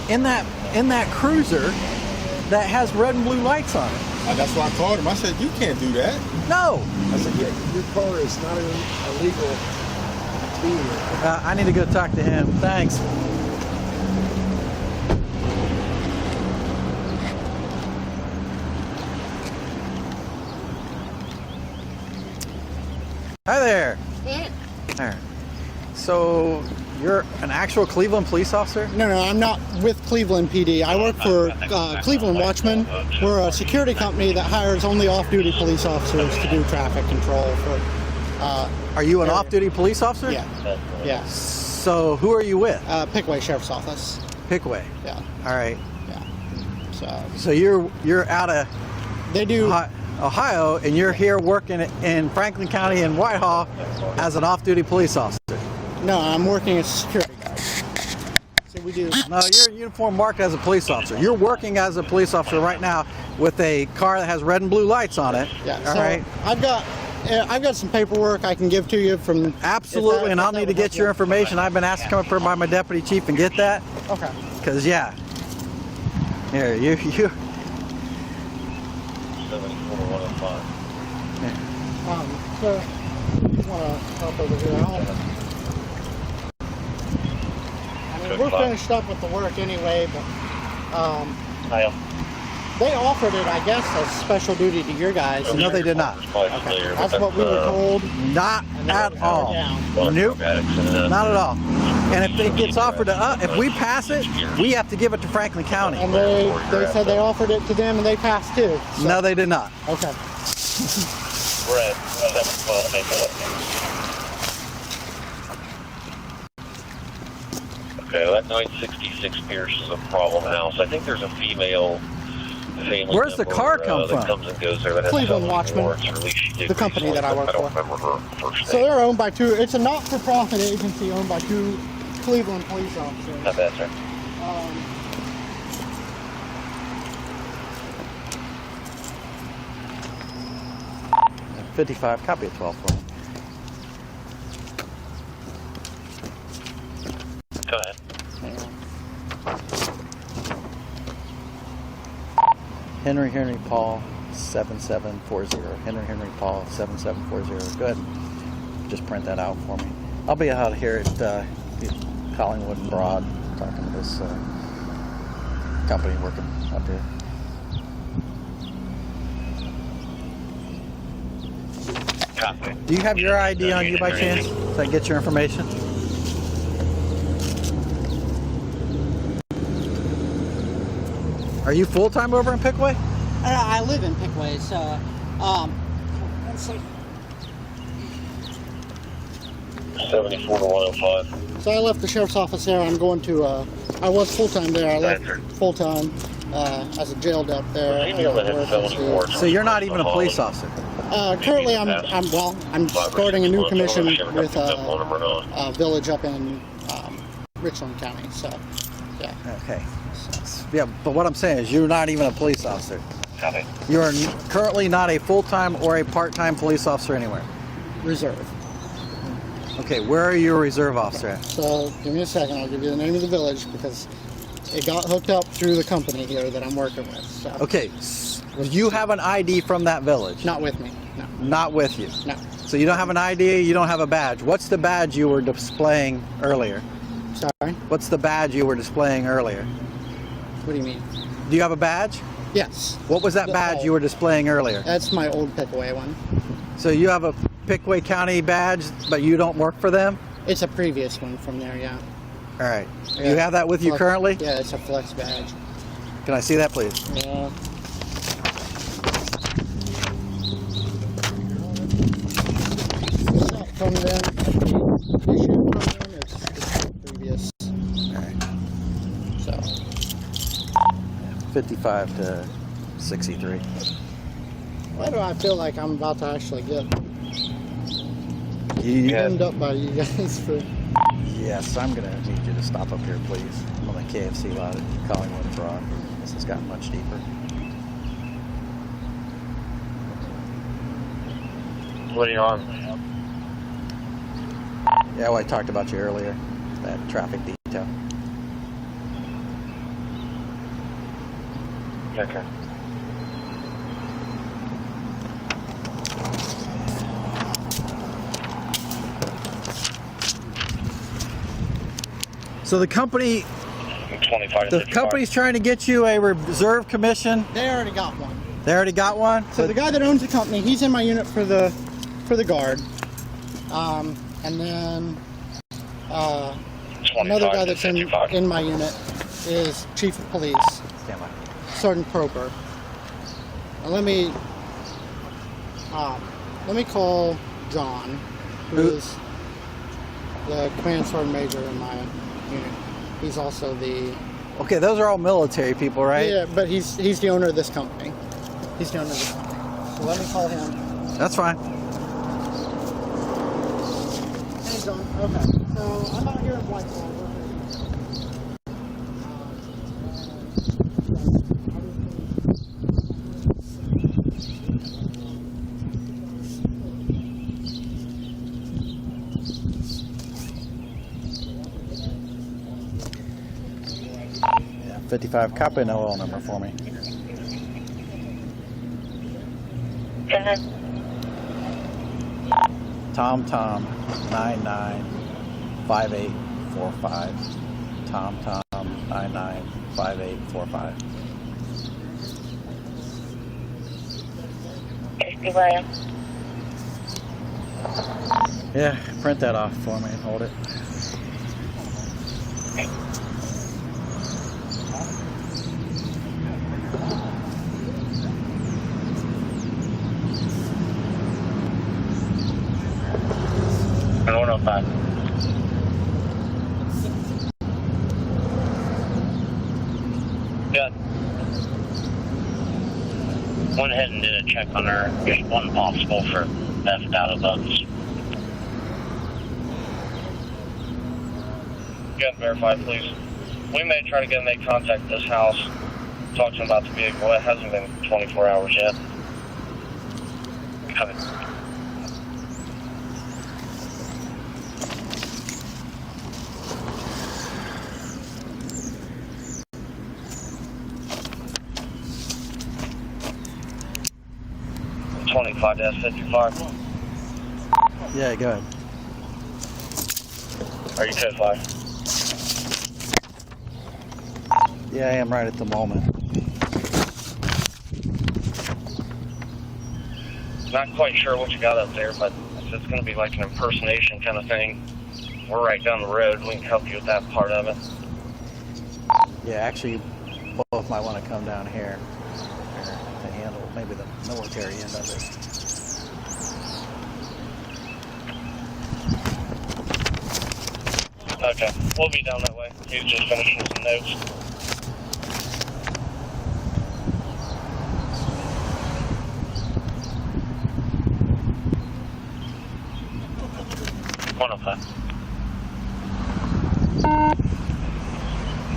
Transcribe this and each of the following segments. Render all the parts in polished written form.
in that cruiser that has red and blue lights on it. That's why I called him. I said, you can't do that. No. I said, yeah, your car is not illegal vehicle. I need to go talk to him. Thanks. Hi there. Yeah. There. So you're an actual Cleveland police officer? No, I'm not with Cleveland PD. I work for Cleveland Watchmen. We're a security company that hires only off-duty police officers to do traffic control for. Are you an off-duty police officer? Yeah. So who are you with? Pickway Sheriff's Office. Pickway. Yeah. All right. Yeah. So you're out of They do. Ohio, and you're here working in Franklin County in Whitehall as an off-duty police officer. No, I'm working as a security guard. So we do. No, you're in uniform marked as a police officer. You're working as a police officer right now with a car that has red and blue lights on it. Yeah. All right. I've got some paperwork I can give to you from. Absolutely, and I'll need to get your information. I've been asked to come up here by my deputy chief and get that. Okay. Because yeah. Here, you. 74-105. So you want to help over here? We're finished up with the work anyway, but they offered it, I guess, as special duty to your guys. No, they did not. Okay. That's what we were told. Not at all. Nope. Not at all. And if it gets offered to us, if we pass it, we have to give it to Franklin County. And they said they offered it to them and they passed too. So. No, they did not. Okay. We're at 712. Okay, that 966 Pierce is a problem house. I think there's a female family. Where's the car come from? That comes and goes there. That has Cleveland Watchmen, the company that I work for. I don't remember her first name. So they're owned by two. It's a not-for-profit agency owned by two Cleveland police officers. Not bad, sir. 55, copy of 12 for me. Go ahead. Henry Paul 7740. Henry Paul 7740. Go ahead and just print that out for me. I'll be out here at Collingwood and Broad talking to this company working up here. Copy. Do you have your ID on you by chance so I can get your information? Are you full-time over in Pickway? I live in Pickway, so let's see. 74-105. So I left the sheriff's office there. I'm going to. I was full-time there. I left full-time as a jail up there. So you're not even a police officer? Currently, I'm starting a new commission with a village up in Richland County. So, yeah. Okay. Yeah, but what I'm saying is you're not even a police officer. Copy. You're currently not a full-time or a part-time police officer anywhere. Reserve. Okay, where are you a reserve officer at? So, give me a second. I'll give you the name of the village because it got hooked up through the company here that I'm working with. So. Okay, do you have an ID from that village? Not with me, no. Not with you? No. So you don't have an ID, you don't have a badge. What's the badge you were displaying earlier? Sorry? What's the badge you were displaying earlier? What do you mean? Do you have a badge? Yes. What was that badge you were displaying earlier? That's my old Pickway one. So you have a Pickway County badge, but you don't work for them? It's a previous one from there, yeah. All right. Yeah. You have that with you currently? Yeah, it's a flex badge. Can I see that, please? Yeah. It's not from them. Issued from them. It's previous. All right. So. 55 to 63. Why do I feel like I'm about to actually get You pinned up by you guys for... Yes, I'm going to need you to stop up here, please. I'm on the KFC lot at Collingwood and Broad. This has gotten much deeper. What are you on? Yeah, well, I talked about you earlier, that traffic detail. Okay. So the company, 25 to the 55. company's trying to get you a reserve commission. They already got one. They already got one. So the guy that owns the company, he's in my unit for the guard, and then another 25 guy to that's 55. in my unit is Chief of Police, Stand by. Sergeant Proper. Now let me call John, who is the command sergeant major in my unit. He's also the Okay, those are all military people, right? yeah, but he's the owner of this company. He's the owner of this company. So let me call him. That's fine. Hey John. Okay. So I'm out here in Whitehall. Yeah, 55. Copy an OL number for me. Tom 995845. Tom 995845. Yeah, print that off for me and hold it. And 105. Good. Went ahead and did a check on her. Just one possible for theft out of those. Good, verify, please. We may try to get them to make contact with this house. Talk to them about the vehicle. It hasn't been 24 hours yet. Coming. -55. Yeah, go ahead. Are you code 5? Yeah, I am right at the moment. Not quite sure what you got up there, but if it's going to be like an impersonation kind of thing, we're right down the road. We can help you with that part of it. Yeah, actually, both might want to come down here to handle maybe the military end of it. Okay, we'll be down that way. He's just finishing some notes.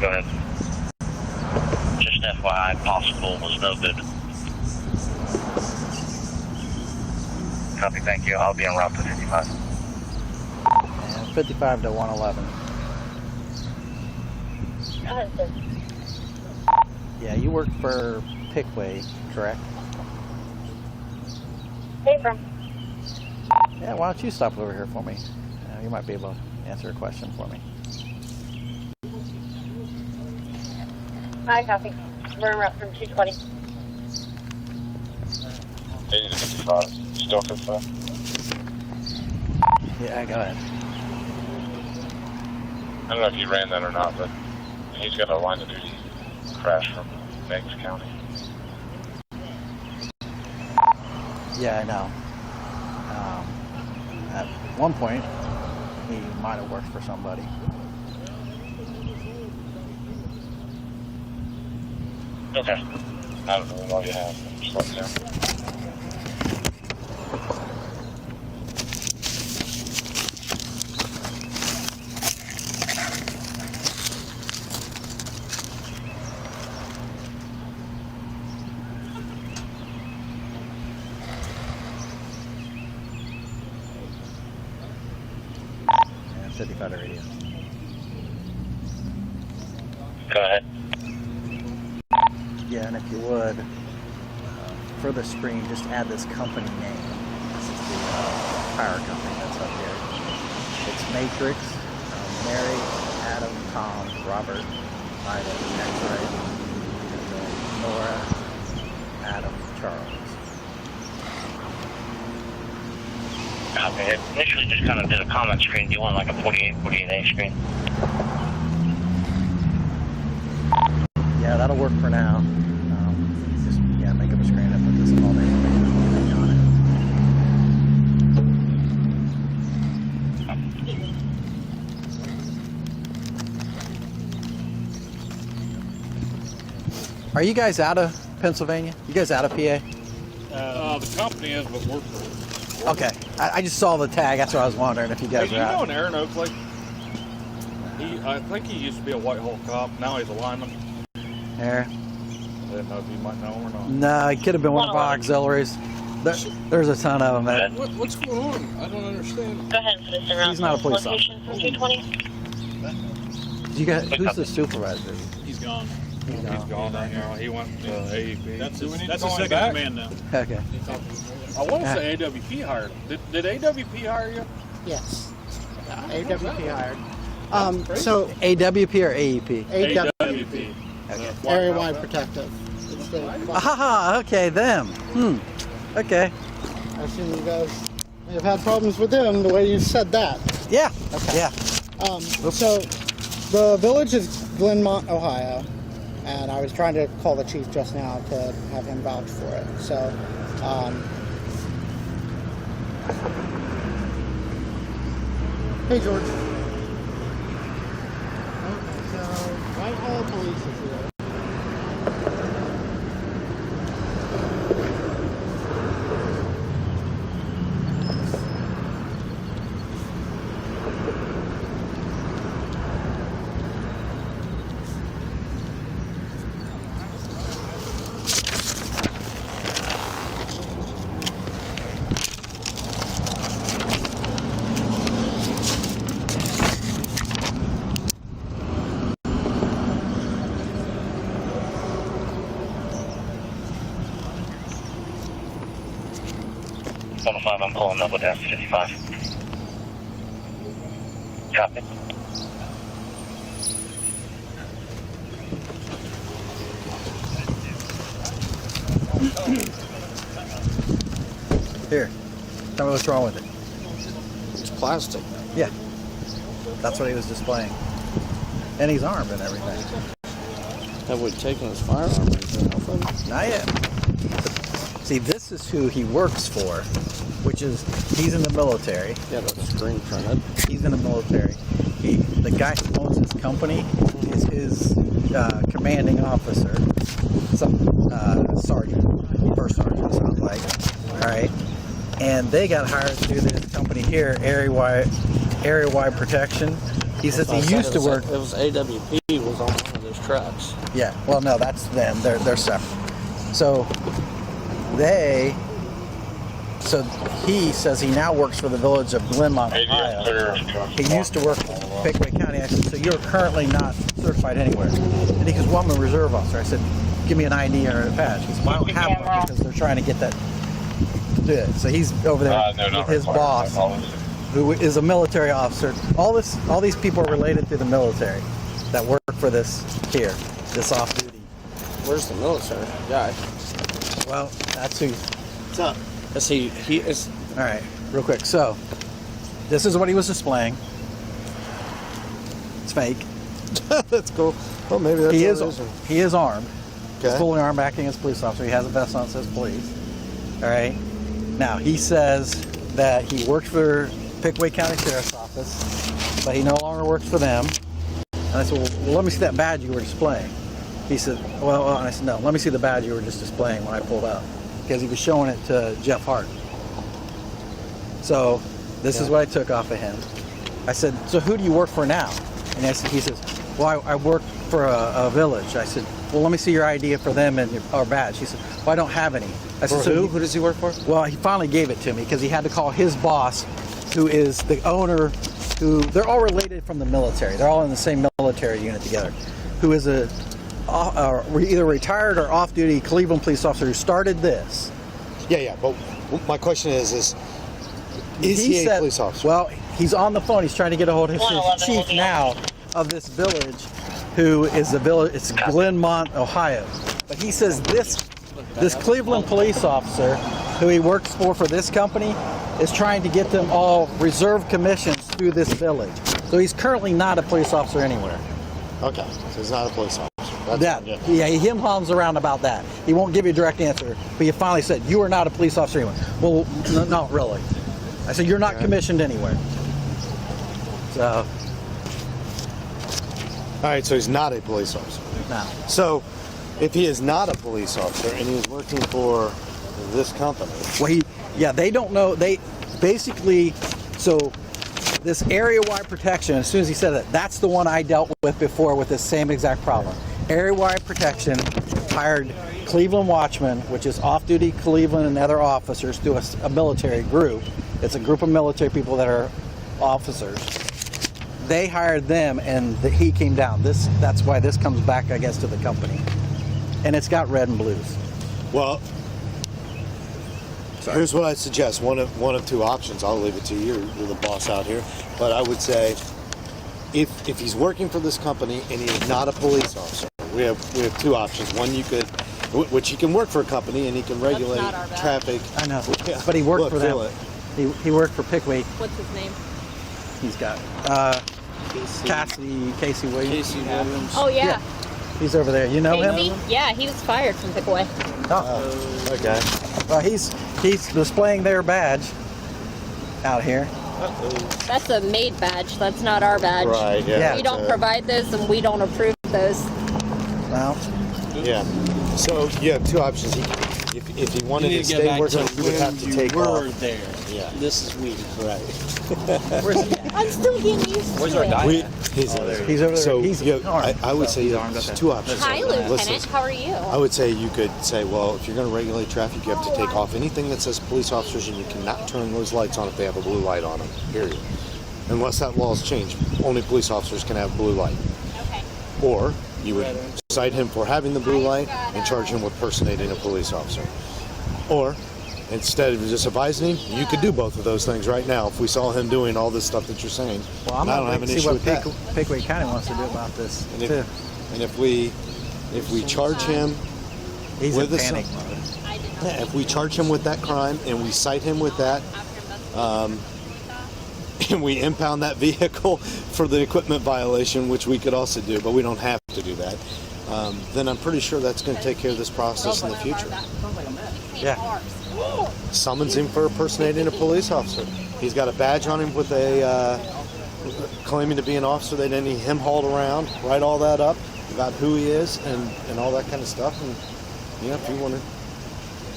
Go ahead. Just FYI, possible was no good. Copy, thank you. I'll be en route to 55. And 55 to 111. Yeah, you work for Pickway, correct? Hey, from. Yeah, why don't you stop over here for me? You might be able to answer a question for me. Hi, copy. We're en route from 220. 80 to 55. Still 55? Yeah, go ahead. I don't know if you ran that or not, but he's got a line of duty crash from Meigs County. Yeah, I know. At one point, he might have worked for somebody. Okay. I don't know what you have. Just let me know. Yeah, 55 to radio. Go ahead. Yeah, and if you would, for the screen, just add this company name. This is the power company that's up here. It's Matrix, Mary, Adam, Tom, Robert, Ida, X-Ray, and then Nora, Adam, Charles. Okay, it initially just kind of did a comment screen. Do you want like a 48A screen? Yeah, that'll work for now. Just make up a screen and put this all the information on it. Are you guys out of Pennsylvania? You guys out of PA? The company is, but we're. Okay, I just saw the tag. That's what I was wondering if you guys Hey, are you know out. an Aaron Oakley? I think he used to be a Whitehall cop. Now he's a lineman. There. I didn't know if you might know him or not. No, it could have been one of our auxiliaries. There's a ton of them. That, What's going on? I don't understand. Go ahead, Citizen Rouse. He's not a police Location from 220. you guys, who's the supervisor? He's gone. He's He's gone right now. He went to AEP. That's Do we need his to call him second back? command now. Okay. I want to say AWP hired him. Did AWP hire you? Yes. AWP hired. So AWP or AEP? AWP, Okay. Area Wide Protective. It's the- Aha, okay, them. Okay. I assume you guys may have had problems with them the way you said that. Yeah. Yeah. So the village is Glenmont, Ohio, and I was trying to call the chief just now to have him vouch for it. So, hey George. Okay, so Whitehall Police is here. I'm pulling up with S55. Copy. Here. Tell me what's wrong with it. It's plastic. Yeah. That's what he was displaying. And he's armed and everything. Have we taken his firearm or anything off of him? Not yet. See, this is who he works for, which is, he's in the military. Yeah, that's screen printed. He's in the military. The guy who owns his company is his commanding officer, some sergeant, first sergeant, sounds like. All right, and they got hired to do this company here, area wide protection. He says he used to work. It was AWP was on one of those trucks. Yeah. Well, no, that's them. They're separate. So he says he now works for the village of Glenmont, Ohio. He used to work in Pickaway County. I said, so you're currently not certified anywhere? And he goes, well, I'm a reserve officer. I said, give me an ID or a badge. He said, well, I don't have one because they're trying to get that to do it. So he's over there with his boss, who is a military officer. All these people are related to the military that work for this off-duty. Where's the military guy? Well, that's who. What's up? Is he is All right, real quick. So, this is what he was displaying. It's fake. that's cool. Well, maybe that's He what is it is. he is armed. He's Okay. fully armed, acting as a police officer. He has a vest on that says police. All right. Now he says that he worked for Pickaway County Sheriff's Office, but he no longer works for them. And I said, well, let me see that badge you were displaying. He said, well, and I said, no, let me see the badge you were just displaying when I pulled out, because he was showing it to Jeff Hart. So this is what I took off of him. I said, so who do you work for now? And he says, well, I work for a village. I said, well, let me see your ID for them and our badge. He said, well, I don't have any. I said, who? Who does he work for? Well, he finally gave it to me because he had to call his boss, who is the owner, they're all related from the military. They're all in the same military unit together, who is either retired or off-duty Cleveland police officer who started this. Yeah. But my question is he a police officer? Well, he's on the phone. He's trying to get a hold of his chief now of this village, who is the village. It's Glenmont, Ohio. But he says this Cleveland police officer, who he works for this company, is trying to get them all reserve commissions through this village. So he's currently not a police officer anywhere. Okay, so he's not a police officer. Yeah, he him-hums around about that. He won't give you a direct answer, but he finally said, you are not a police officer anywhere. Well, no, not really. I said, you're not commissioned anywhere. So. All right, so he's not a police officer. No. So, if he is not a police officer and he's working for this company. Well, they don't know. They basically, so this area-wide protection, as soon as he said that, that's the one I dealt with before with this same exact problem. Area-wide protection hired Cleveland Watchmen, which is off-duty Cleveland and other officers through a military group. It's a group of military people that are officers. They hired them, and he came down. That's why this comes back, I guess, to the company. And it's got red and blues. Well, here's what I suggest. One of two options. I'll leave it to you. You're the boss out here. But I would say, if he's working for this company and he is not a police officer, we have two options. One, which he can work for a company and he can regulate traffic. I know, Yeah. but he worked for them. It. He worked for Pickwick. What's his name? He's got Casey Williams. Oh, yeah. He's over there. You know Casey? him? Yeah, he was fired from Pickaway. Oh. Okay. Well, he's displaying their badge out here. That's a maid badge. That's not our badge. Right, yeah. We don't provide those and we don't approve those. Well, yeah. So you have two options. If he wanted to stay working, he would have to take off. There. Yeah. This is weird. Right. I'm still getting used to it. He's over there. he's over there. So He's I would say there's two options. Hi, Lieutenant. Listen, How are you? I would say you could say, well, if you're going to regulate traffic, you have to take off anything that says police officers, and you cannot turn those lights on if they have a blue light on them, period. Unless that law has changed, only police officers can have blue light. Okay. Or you would cite him for having the blue light and charge him with personating a police officer. Or, instead of just advising him, you could do both of those things right now if we saw him doing all this stuff that you're saying. Well, I'm I don't going have to an see issue what with that. Pickwick County wants to do about this, And too. if we charge him He's with in panic mode. if we charge him with that crime and we cite him with that, and we impound that vehicle for the equipment violation, which we could also do, but we don't have to do that, then I'm pretty sure that's going to take care of this process in the future. Yeah. Summons him for impersonating a police officer. He's got a badge on him with a claiming to be an officer. They didn't need him hauled around. Write all that up about who he is and all that kind of stuff. And if you want to,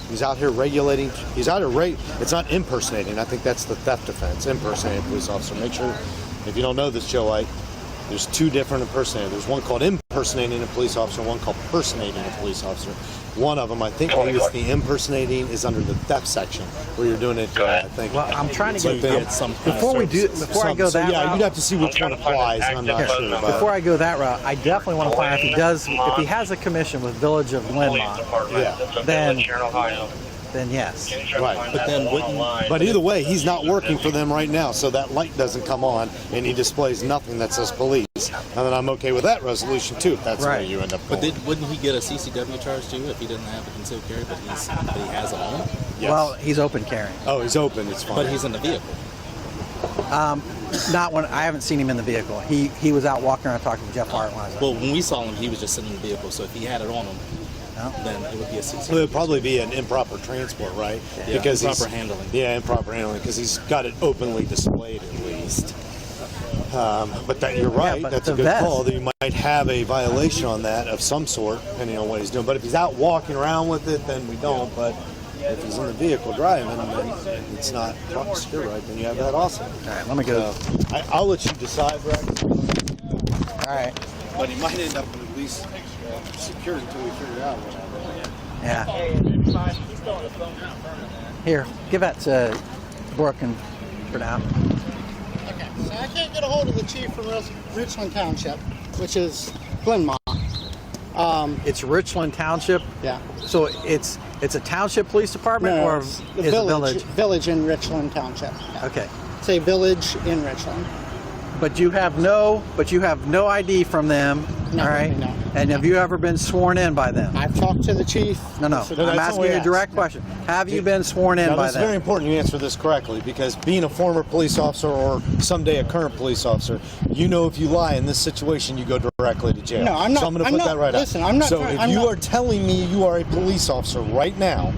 he's out here regulating. He's out here it's not impersonating. I think that's the theft offense. Impersonating a police officer. Make sure, if you don't know this, Joe White, there's two different impersonators. There's one called impersonating a police officer, and one called personating a police officer. One of them, I think, the impersonating is under the theft section, where you're doing it. I think. Well, I'm trying to So get some before I go that yeah, route. you'd have to see which one applies. And I'm not sure about. Before I go that route, I definitely want to find out if he has a commission with Village of Glenmont. Yeah. Then yes. Right, but then but either way, he's not working for them right now, so that light doesn't come on, and he displays nothing that says police. And then I'm okay with that resolution too. If that's where you end up going. But wouldn't he get a CCW charge too if he didn't have a concealed carry, but he has it on him? Yes. Well, he's open carrying. Oh, he's open. It's fine. But he's in the vehicle. Not when I haven't seen him in the vehicle. He was out walking around talking to Jeff Hart when I was out. Well, when we saw him, he was just sitting in the vehicle. So if he had it on him, then it would be a CCW. It would probably be an improper transport, right? Yeah, because improper handling. Yeah, improper handling, because he's got it openly displayed at least. But you're right. but That's the a good vest. call. That you might have a violation on that of some sort, depending on what he's doing. But if he's out walking around with it, then we don't. But if he's in the vehicle driving, then it's not top secure, right? Then you have that also. All right, let me go. I'll let you decide, Rex. All right. But he might end up with at least secured until we figure out whatever. Yeah. Here, give that to Brooke for now. Okay, so I can't get a hold of the chief from Richland Township, which is Glenmont. It's Richland Township. Yeah. So it's a township police department, No, or it's is it a village? Village in Richland Township. Yeah. Okay. It's a village in Richland. But you have no ID from them, No, all right? no. And have you ever been sworn in by them? I've talked to the chief. No. That's I'm all asking we you a ask. direct question. Have you been sworn in Now, by this is them? very important you answer this correctly, because being a former police officer or someday a current police officer, you know if you lie in this situation, you go directly to jail. No, I'm not- So I'm going to I'm put not- that right listen, out. I'm not So trying- if I'm you not- are telling me you are a police officer right now,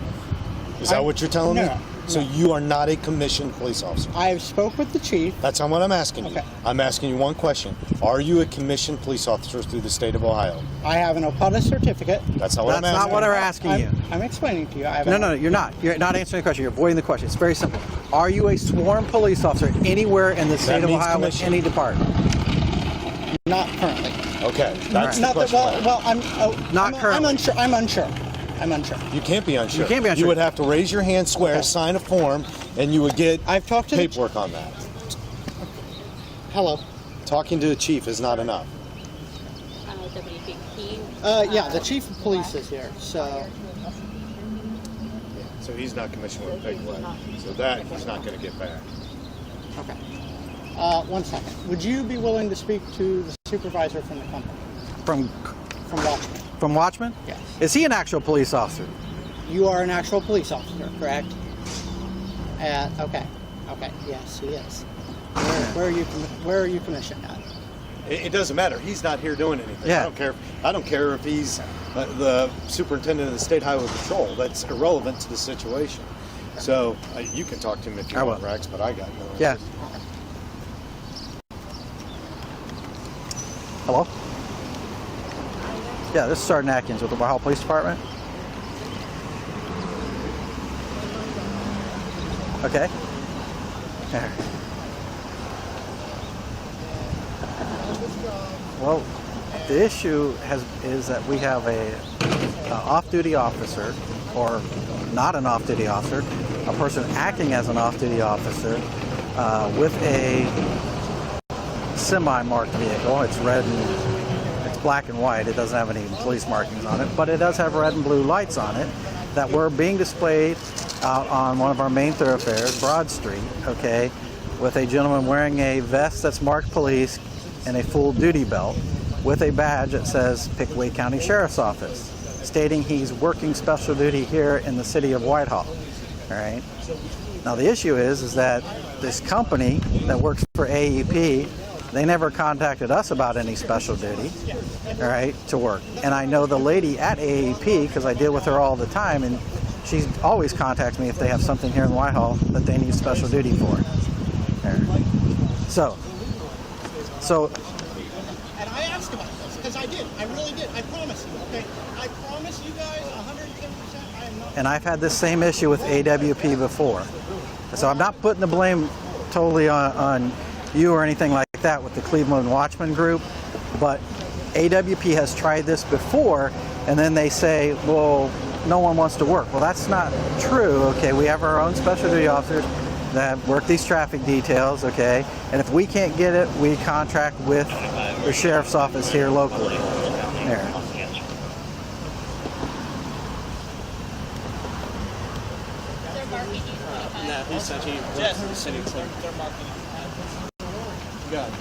is that what you're telling me? No. So you are not a commissioned police officer. I have spoke with the chief. That's not what I'm asking you. Okay. I'm asking you one question. Are you a commissioned police officer through the state of Ohio? I have an OPUDA certificate. That's not what I'm That's asking. not what I'm asking you. I'm explaining to you. I have No, you're not. You're not answering the question. You're avoiding the question. It's very simple. Are you a sworn police officer anywhere in the state of means Ohio with commissioned. any department? Not currently. Okay, that's the Not that, question. well, Not currently. I'm unsure. I'm unsure. You can't be unsure. You can't be unsure. You would have to raise your hand, swear, Okay. sign a form, and you would get I've talked to paperwork on that. Hello. Talking to a chief is not enough. WPP. Yeah, the chief of police is here. So So he's not commissioned with a big leg. So that he's not going to get back. okay. 1 second. Would you be willing to speak to the supervisor from the company, From from Watchman? Watchman? Yes. Is he an actual police officer? You are an actual police officer, correct? Okay. Okay. Yes, he is. Where are you commissioned at? It doesn't matter. He's not here doing anything. Yeah. I don't care if he's the superintendent of the state highway patrol. That's irrelevant to the situation. So you can talk to him if you I want, will. Rex. But I got no. Yeah. Hello? Yeah, this is Sergeant Atkins with the Ohio Police Department. Okay. There. Well, the issue is that we have a off-duty officer, or not an off-duty officer, a person acting as an off-duty officer with a semi-marked vehicle. It's red and it's black and white. It doesn't have any police markings on it, but it does have red and blue lights on it that were being displayed out on one of our main thoroughfares, Broad Street, okay, with a gentleman wearing a vest that's marked police and a full duty belt with a badge that says Pickaway County Sheriff's Office, stating he's working special duty here in the city of Whitehall. All right. Now the issue is that this company that works for AEP, they never contacted us about any special duty, all right, to work. And I know the lady at AEP, because I deal with her all the time, and she always contacts me if they have something here in Whitehall that they need special duty for. All right. So, And I asked about this because I did. I really did. I promise you. Okay. I promise you guys 110%. I am not. and I've had this same issue with AWP before. So I'm not putting the blame totally on you or anything like that with the Cleveland Watchman group, but AWP has tried this before, and then they say, well, no one wants to work. Well, that's not true, okay? We have our own special duty officers that work these traffic details, okay? And if we can't get it, we contract with the sheriff's office here locally. There. No, he said he works for the city clerk. Good.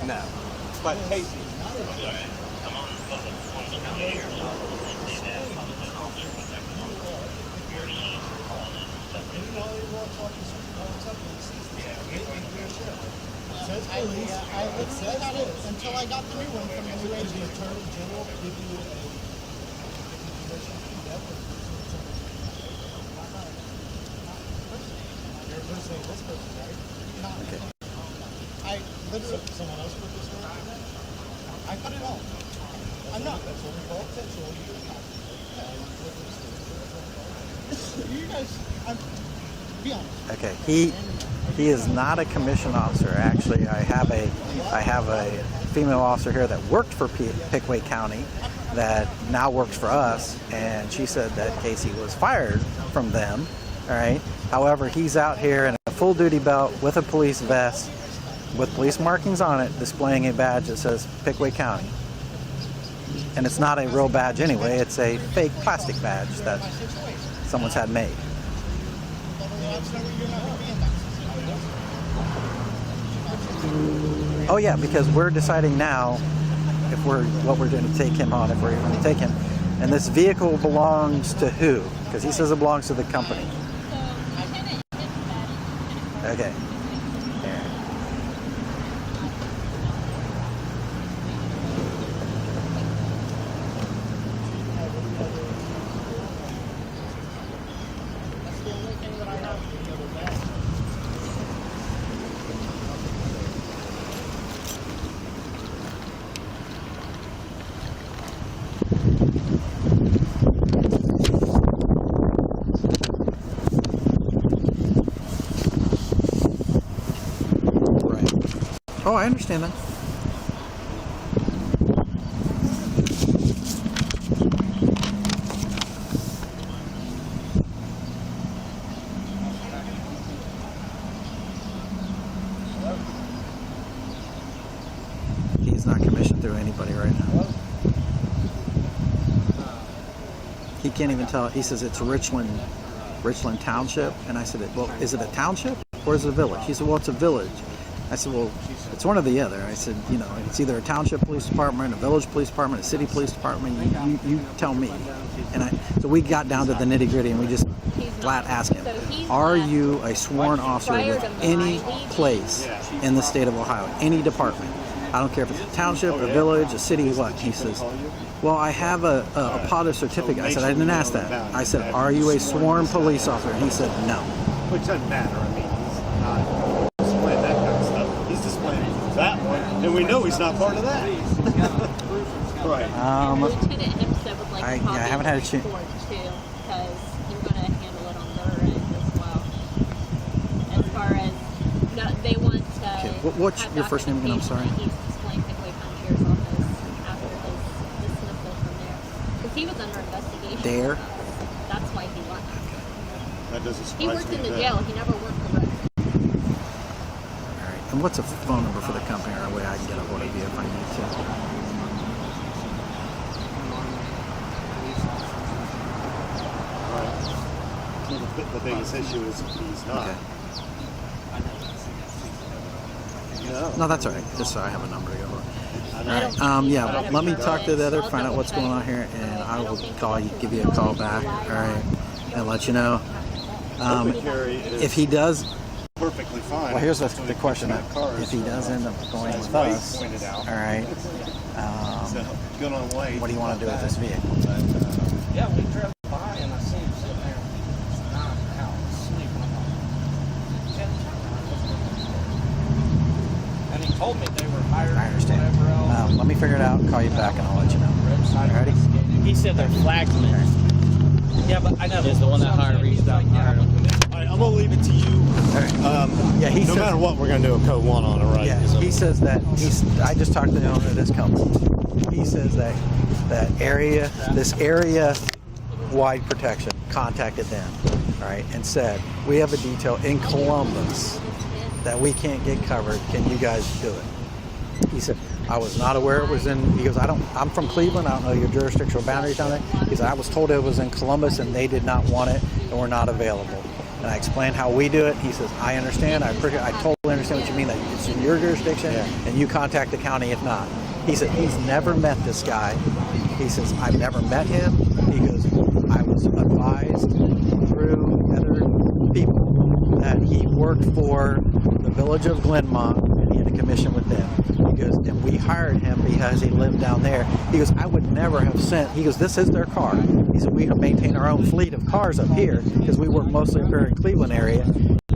No. But hey, It says that is until I got the new one from the new agent. Attorney General give you I literally someone else put this one. I put it on. I'm not. That's what we call sexual. You guys, be honest. Okay, he is not a commissioned officer. Actually, I have a female officer here that worked for Pickaway County that now works for us, and she said that Casey was fired from them. All right. However, he's out here in a full duty belt with a police vest with police markings on it, displaying a badge that says Pickaway County. And it's not a real badge anyway. It's a fake plastic badge that someone's had made. Oh yeah, because we're deciding now if what we're going to take him on, if we're going to take him. And this vehicle belongs to who? Because he says it belongs to the company. Okay. Oh, I understand that. He's not commissioned through anybody right now. He can't even tell. He says it's Richland Township. And I said, well, is it a township or is it a village? He said, well, it's a village. I said, well, it's one or the other. I said, you know, it's either a township police department, a village police department, a city police department. You tell me. And so we got down to the nitty gritty and we just flat asked him, are you a sworn officer with any place in the state of Ohio, any department? I don't care if it's a township, a village, a city, what? He says, well, I have a POTA certificate. I said, I didn't ask that. I said, are you a sworn police officer? And he said, no. Which doesn't matter. I mean, he's not displaying that kind of stuff. He's displaying that one, and we know he's not part of that. Right. Lieutenant himself would like I to copy haven't had a chance. too, because they're going to handle it on their end as well. As far as they want to. Okay. What's have your first name again? I'm sorry. He's displaying the Wake County Sheriff's Office after his dismissal from there, because he was under investigation. There. That's why he left. That doesn't surprise He worked me in the a bit. jail. He never worked for Rex. All right. And what's a phone number for the company or a way I can get a hold of you if I need to? Right. The biggest issue is he's not. Okay. No. No, that's all right. Just so I have a number to go with. I All right. Yeah. Let me talk to the other, find out what's going on here, and I will call you, give you a call back. All right, and let you know. If he does, perfectly fine. well, here's the question: if he does end up going with us, all right. Good on Wade. What do you want to do with this vehicle? Yeah, we drove by and I seen him sitting there knocked out, sleeping. And he told me they were hired. I understand. Whatever else. Let me figure it out. Call you back, and I'll let you know. Ready? He said they're flagsmen. Yeah, but I know. Is the one that hired reached out and hired him. All right, I'm gonna leave it to you. Yeah, he no says, matter what, we're gonna do a code 1 on it, right? yeah, he says that I just talked to the owner of this company. He says that this area-wide protection contacted them, all right, and said we have a detail in Columbus that we can't get covered. Can you guys do it? He said, I was not aware it was in, he goes, I'm from Cleveland, I don't know your jurisdictional boundaries on it. He said, I was told it was in Columbus and they did not want it and were not available. And I explained how we do it. He says, I understand, I totally understand what you mean, that it's in your jurisdiction and you contact the county if not. He said, he's never met this guy. He says, I've never met him. He goes, I was advised through other people that he worked for the village of Glenmont and he had a commission with them. He goes, and we hired him because he lived down there. He goes, I would never have sent, he goes, this is their car. He said, we maintain our own fleet of cars up here because we work mostly up here in Cleveland area.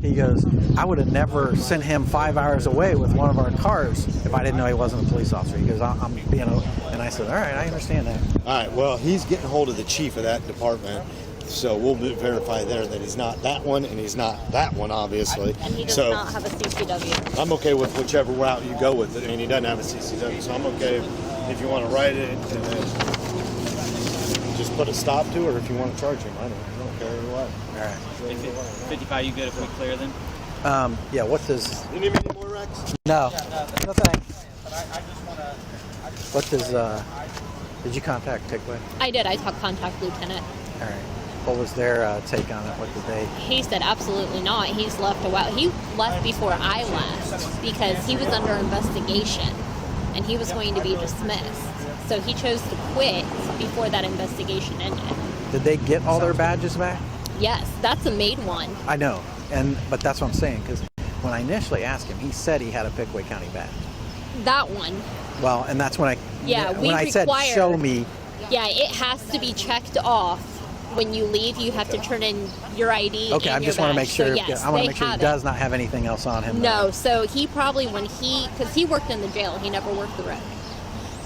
He goes, I would have never sent him 5 hours away with one of our cars if I didn't know he wasn't a police officer. He goes, I'm being, and I said, all right, I understand that. All right, well, he's getting hold of the chief of that department. So we'll verify there that he's not that one and he's not that one, obviously. And he does so not have a CCW. I'm okay with whichever route you go with it. I mean, he doesn't have a CCW, so I'm okay if you want to write it and then just put a stop to it, or if you want to charge him. I don't care either way. All right. 55, you good if we clear them? Yeah, what does... You need me any more, Rex? No. No thanks. What does Did you contact Pickwick? I did. I talked contact lieutenant. All right. What was their take on it? What did they? He said absolutely not. He's left a while. He left before I left because he was under investigation and he was going to be dismissed. So he chose to quit before that investigation ended. Did they get all their badges back? Yes, that's a made one. I know, but that's what I'm saying, because when I initially asked him, he said he had a Pickwick County badge. That one. Well, and that's when I said show me. Yeah, it has to be checked off. When you leave, you have to turn in your ID. Okay, and I just want to make sure. So, yes, I want to make sure he does not have anything else on him. No, so he probably because he worked in the jail, he never worked the road.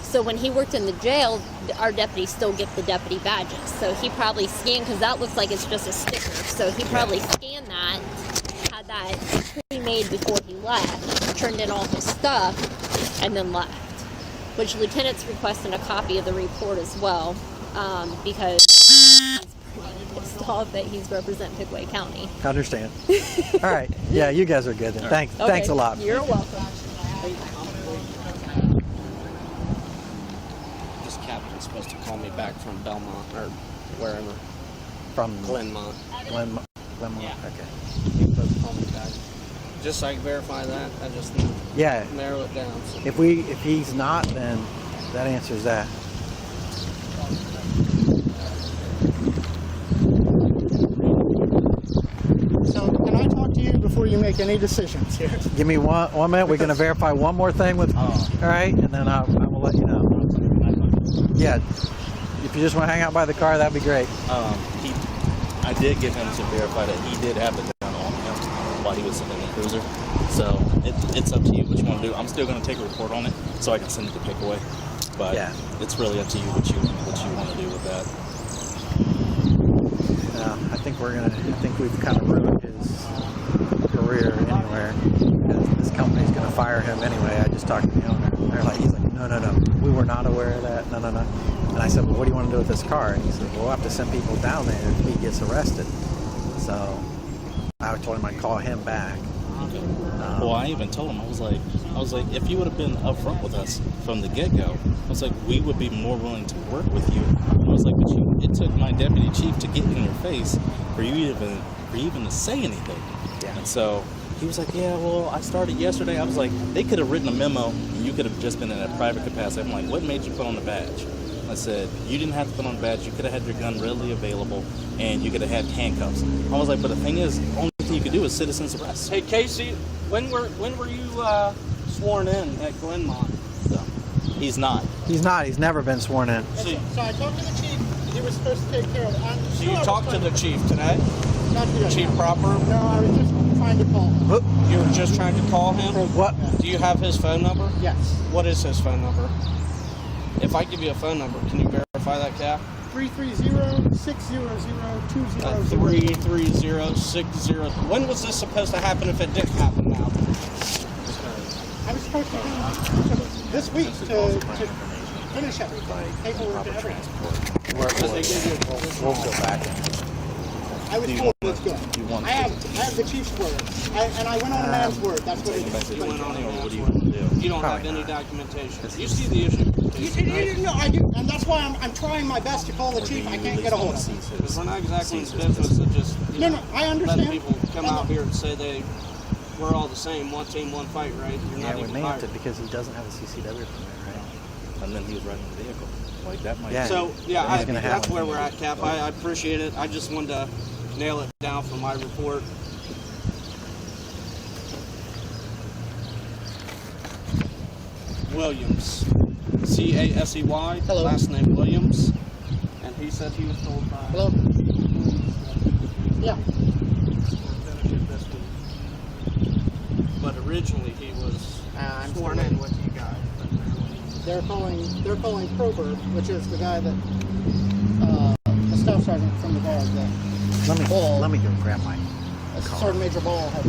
So when he worked in the jail, our deputies still get the deputy badges. So he probably scanned, because that looks like it's just a sticker. So he probably scanned that, had that pre-made before he left, turned in all his stuff, and then left. Which Lieutenant's requesting a copy of the report as well, because he's pretty pissed off that he's representing Pickwick County. I understand. All right. Yeah, you guys are good then. Thanks. Okay. Thanks a lot. You're welcome. This captain's supposed to call me back from Belmont or wherever. From Glenmont. Glenmont. Yeah. Okay. He's supposed to call me back. Just so I can verify that, I just need Yeah. to narrow it down. So. If he's not, then that answers that. So can I talk to you before you make any decisions here? Give me one minute. We're going to verify one more thing with. All right, and then I will let you know. Yeah. If you just want to hang out by the car, that'd be great. I did get him to verify that he did have the gun on him while he was sitting in the cruiser. So it's up to you what you want to do. I'm still going to take a report on it so I can send it to Pickaway. But yeah, it's really up to you what you want to do with that. I think we've kind of ruined his career anywhere. This company's going to fire him anyway. I just talked to the owner. He's like, no. We were not aware of that. No. And I said, well, what do you want to do with this car? And he said, well, we'll have to send people down there if he gets arrested. So I told him I'd call him back. Okay. Well, I even told him, I was like, if you would have been upfront with us from the get-go, I was like, we would be more willing to work with you. I was like, but it took my deputy chief to get in your face for you even to say anything. Yeah. And so he was like, yeah, well, I started yesterday. I was like, they could have written a memo and you could have just been in a private capacity. I'm like, what made you put on the badge? I said, you didn't have to put on the badge. You could have had your gun readily available and you could have had handcuffs. I was like, but the thing is, the only thing you could do is citizen's arrest. Hey, Casey, when were you sworn in at Glenmont? So, he's not. He's not. He's never been sworn in. So I talked to the chief. He was supposed to take care of it. So you talked to the chief today? Not yet. Chief proper? No, I was just trying to call him. You were just trying to call him? What? Do you have his phone number? Yes. What is his phone number? If I give you a phone number, can you verify that, Cap? 330-600-2000. 330-60. When was this supposed to happen if it didn't happen now? I was supposed to do this week to finish everything, paperwork and everything. We'll go back. I was told it's good. I have the chief's word, and I went on a man's word. That's what it is. You went on what do you want to do? You don't have any documentation. You see the issue. No, I do, and that's why I'm trying my best to call the chief. I can't get a hold of him. Because we're not exactly in business of just No, I understand. letting people come out here and say we're all the same, one team, one fight, right? You're Yeah, not we even may have fired. to because he doesn't have a CCW permit, right? And then he was riding the vehicle. Like that might Yeah. So yeah, He's gonna have that's where we're at, Cap. I appreciate it. I just wanted to nail it down for my report. Williams, C-A-S-E-Y. Hello. Last name Williams, and he said he was told by. Hello. Yeah. But originally he was sworn in with you guys. They're calling Prober, which is the guy that the staff sergeant from the guard that Let me go grab my car. Sergeant Major Ball had.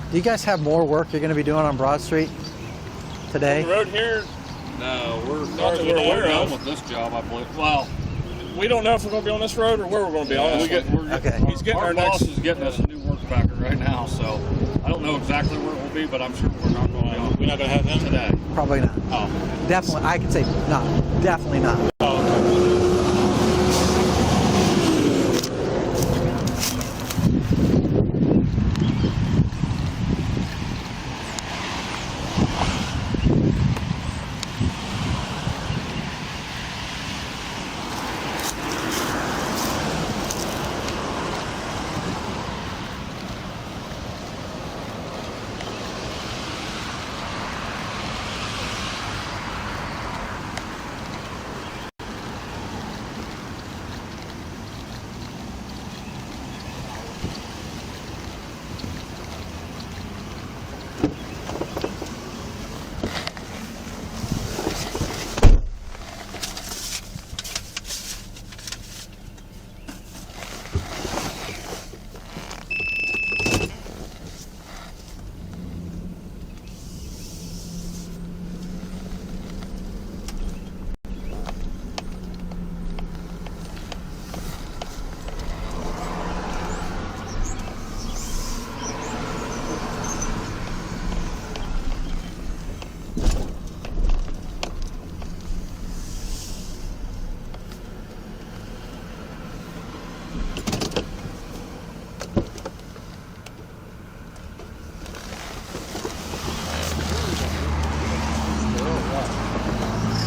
Do you guys have more work you're going to be doing on Broad Street today? The road here, No, we're not that we're aware done of. with this job, I believe. Well, We don't know if we're going to be on this road or where we're going to be on this one. we're Okay. He's getting our our boss next- is getting us a new work packer right now, so I don't know exactly where it will be, but I'm sure we're not going to be on. We're not going to have him today. Probably not. Oh. Definitely, I can say not. Definitely not. Oh, okay.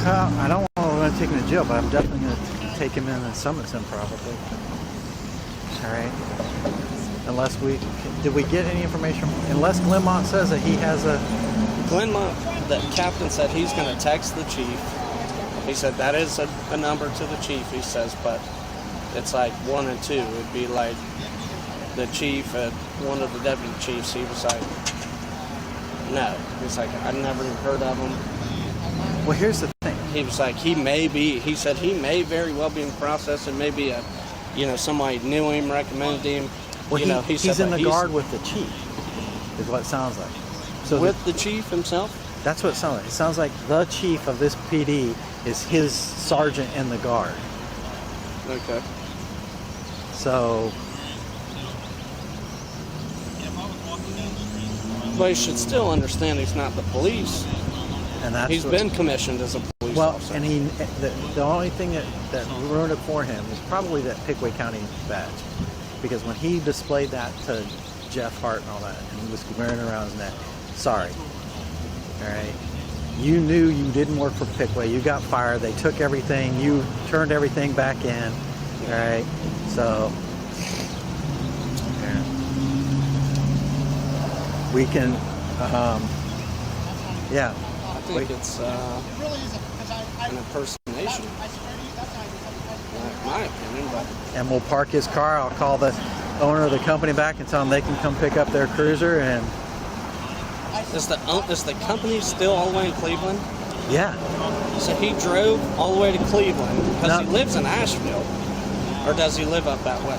I don't want to take him to jail, but I'm definitely going to take him in and summons him probably. All right. Unless did we get any information? Unless Glenmont says that he has a... Glenmont, the captain said he's going to text the chief. He said that is a number to the chief, he says, but it's like 1 and 2. It'd be like the chief and one of the deputy chiefs. He was like, no. He's like, I've never even heard of him. Well, here's the thing. He was like, he said he may very well be in process, and maybe somebody knew him, recommended him. Well, he's in the guard with the chief, is what it sounds like. So with the chief himself? That's what it sounds like. It sounds like the chief of this PD is his sergeant in the guard. Okay. So... But he should still understand he's not the police. And that's he's been commissioned as a police officer. And the only thing that ruined it for him is probably that Pickaway County badge. Because when he displayed that to Jeff Hart and all that, and he was wearing it around his neck, sorry. All right? You knew you didn't work for Pickaway. You got fired. They took everything. You turned everything back in. All right? So, yeah. We can, yeah. I think it's an impersonation, in my opinion. But and we'll park his car. I'll call the owner of the company back and tell them they can come pick up their cruiser. And is the company still all the way in Cleveland? Yeah. So he drove all the way to Cleveland because he lives in Asheville, or does he live up that way?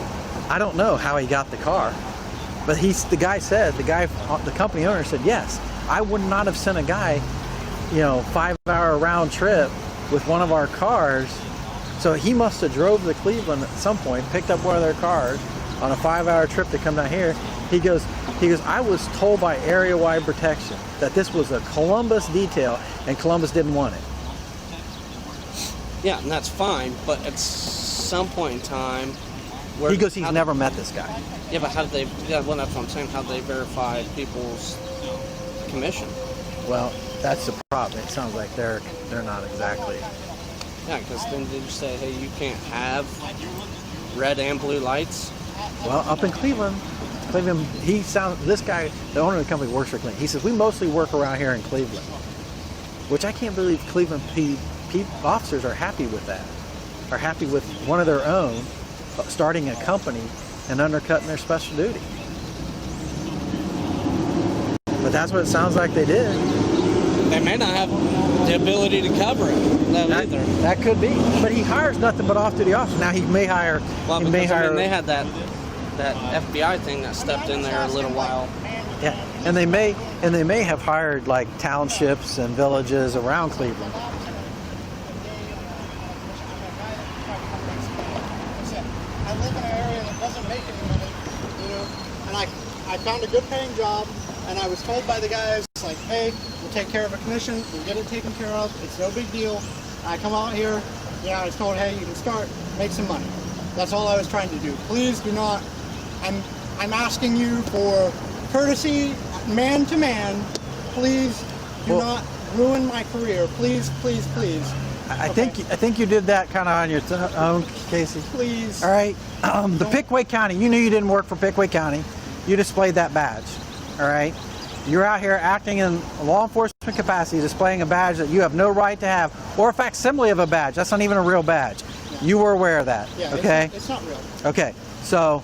I don't know how he got the car, but the company owner said yes. I would not have sent a guy, 5-hour round trip with one of our cars. So he must have drove to Cleveland at some point, picked up one of their cars on a 5-hour trip to come down here. He goes, I was told by area-wide protection that this was a Columbus detail and Columbus didn't want it. Yeah, and that's fine, but at some point in time... He goes, he's never met this guy. Yeah, but how did they... Yeah, well, that's what I'm saying. How did they verify people's commission? Well, that's the problem. It sounds like they're not exactly... Yeah, because then did you say, hey, you can't have red and blue lights? Well, up in Cleveland, this guy, the owner of the company works for Cleveland. He says, we mostly work around here in Cleveland, which I can't believe Cleveland officers are happy with that, are happy with one of their own starting a company and undercutting their special duty. But that's what it sounds like they did. They may not have the ability to cover it either. That could be. But he hires nothing but off-duty officers. Now he may hire... Well, they had that FBI thing that stepped in there a little while. Yeah, and they may have hired like townships and villages around Cleveland. I live in an area that doesn't make any money, and I found a good paying job. and I was told by the guys, like, hey, we'll take care of a commission, we'll get it taken care of, it's no big deal. I come out here, I was told, hey, you can start, make some money. That's all I was trying to do. Please do not, I'm asking you for courtesy, man to man, please do not ruin my career, please, please, please. I think you did that kind of on your own, Casey. Please. All right. The Pickaway County, you knew you didn't work for Pickaway County. You displayed that badge. All right. You're out here acting in law enforcement capacity, displaying a badge that you have no right to have, or a facsimile of a badge. That's not even a real badge. Yeah. You were aware of that. Yeah, okay. It's not real. Okay. So,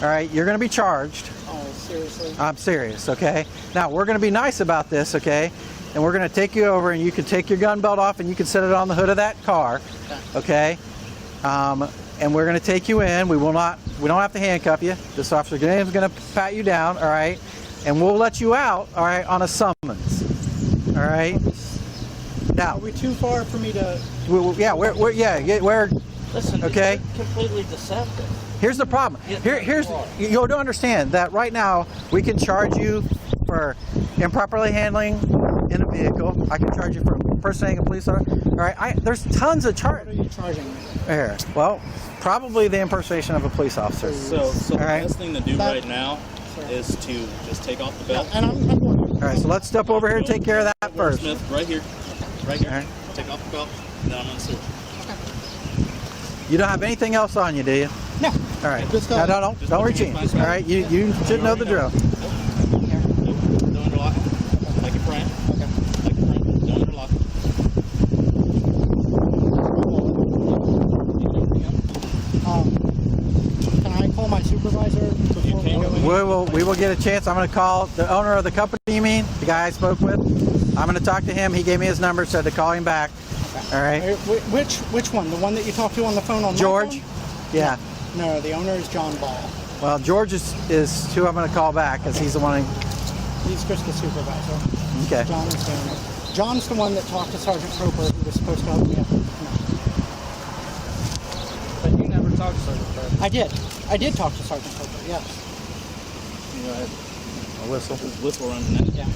all right, you're going to be charged. Oh, seriously? I'm serious. Okay. Now we're going to be nice about this. Okay. And we're going to take you over, and you can take your gun belt off, and you can set it on the hood of that car. Okay. And we're going to take you in. We don't have to handcuff you. This officer is going to pat you down. All right. And we'll let you out, all right, on a summons, all right? Now, are we too far for me to? Where? Listen, okay. It's completely deceptive. Here's the problem. You don't understand that right now we can charge you for improperly handling in a vehicle. I can charge you for impersonating a police officer. All right, there's tons of charges. What are you charging me? Here, well, probably the impersonation of a police officer. So the best thing to do right now is to just take off the belt. Yeah, and I'm all right, so let's step over here and take care of that first. Smith, right here. Right here. Right. Take off the belt, and then I'm going to switch. You don't have anything else on you, do you? No. All right. Just, don't reach in. All right, you should know the drill. Don't interlock. Like your friend. Okay. Like your friend. Don't interlock. Can I call my supervisor before we will get a chance. I'm going to call the owner of the company, you mean? The guy I spoke with? I'm going to talk to him. He gave me his number, said to call him back. Okay. All right. Which one? The one that you talked to on the phone on George? my phone? Yeah. No, the owner is John Ball. Well, George is who I'm going to call back because he's the one. He's just the supervisor. Okay. John is the owner. John's the one that talked to Sergeant Roper, who was supposed to help me. But you never talked to Sergeant Roper. I did talk to Sergeant Roper, yes. Go ahead. A whistle. Whistle runs in it. Yeah.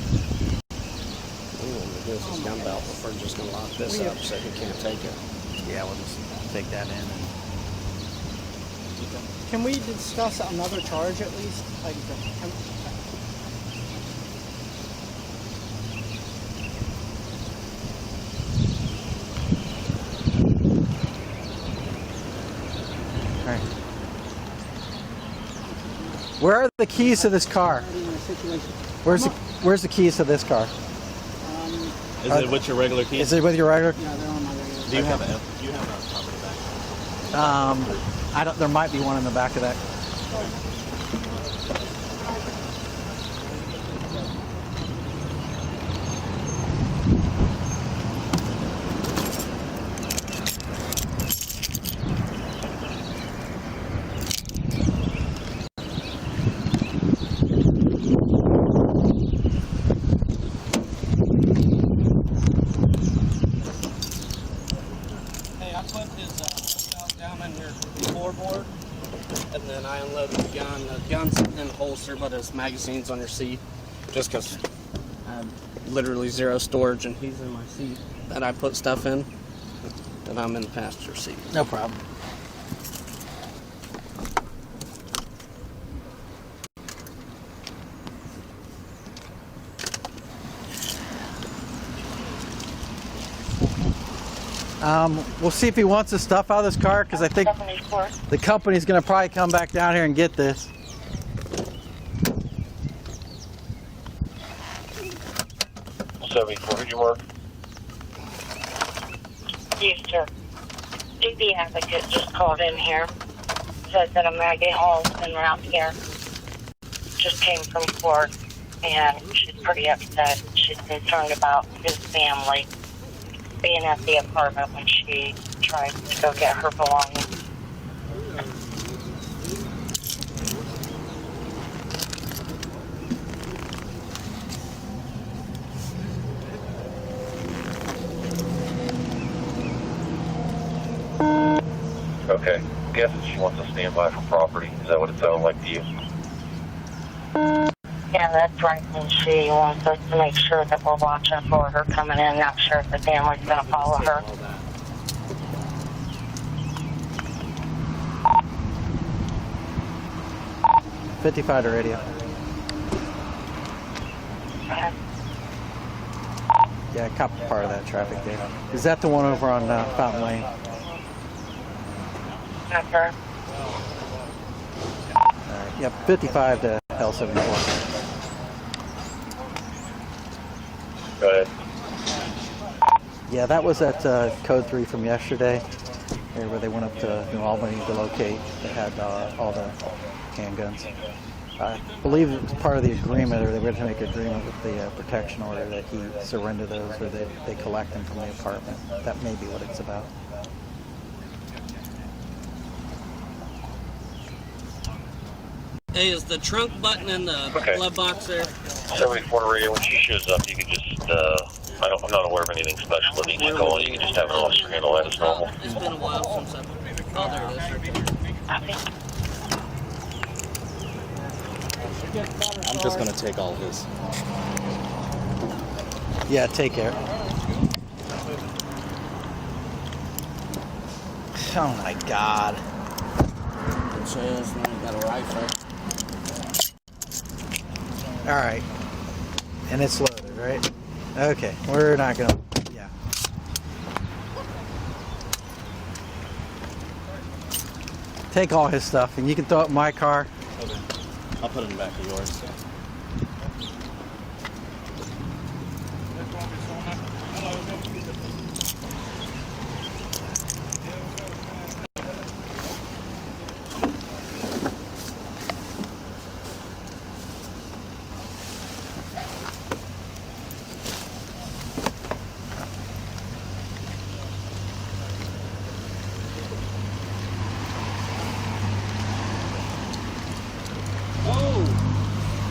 This is gun belt, but we're just going to lock this up so he can't take it. Yeah, we'll just take that in. Can we discuss another charge at least? Like, All right. Where are the keys to this car? Where's the keys to this car? Is it with your regular keys? Is it with your regular? Yeah, they're on my regular. Do you have a property bag? I don't. There might be one in the back of that. Hey, I put his belt down in your floorboard, and then I unloaded the gun. The gun's in the holster, but his magazine's on your seat. Just because I have literally zero storage, and he's in my seat that I put stuff in, and I'm in the passenger seat. No problem. We'll see if he wants his stuff out of this car because I think the company's going to probably come back down here and get this. 74, did you work? Yes, sir. DB advocate just called in here. Says that a Maggie Hall's been around here. Just came from court, and she's pretty upset. She's concerned about his family being at the apartment when she tried to go get her belongings. Okay. Guessing she wants to stand by for property. Is that what it sounded like to you? Yeah, that's right. And she wants us to make sure that we're watching for her coming in, not sure if the family's going to follow her. 55 to radio. Yeah, cop part of that traffic data. Is that the one over on Fountain Lane? Yes, sir. Alright, yep, 55 to L74. Go ahead. Yeah, that was at code 3 from yesterday, where they went up to New Albany to locate. They had all the handguns. I believe it was part of the agreement, or they were going to make an agreement with the protection order that he surrender those, or they collect them from the apartment. That may be what it's about. Hey, is the trunk button in the glove box there? 74 radio, when she shows up, you can just, I'm not aware of anything special that needs calling. You can just have an officer handle that as normal. It's been a while since I've... Oh, there it is. I'm just gonna take all his. Yeah, take care. Oh my God. It says now you got a rifle. All right, and it's loaded, right? Okay, we're not gonna. Yeah. Take all his stuff, and you can throw it in my car. Okay. I'll put it in the back of yours.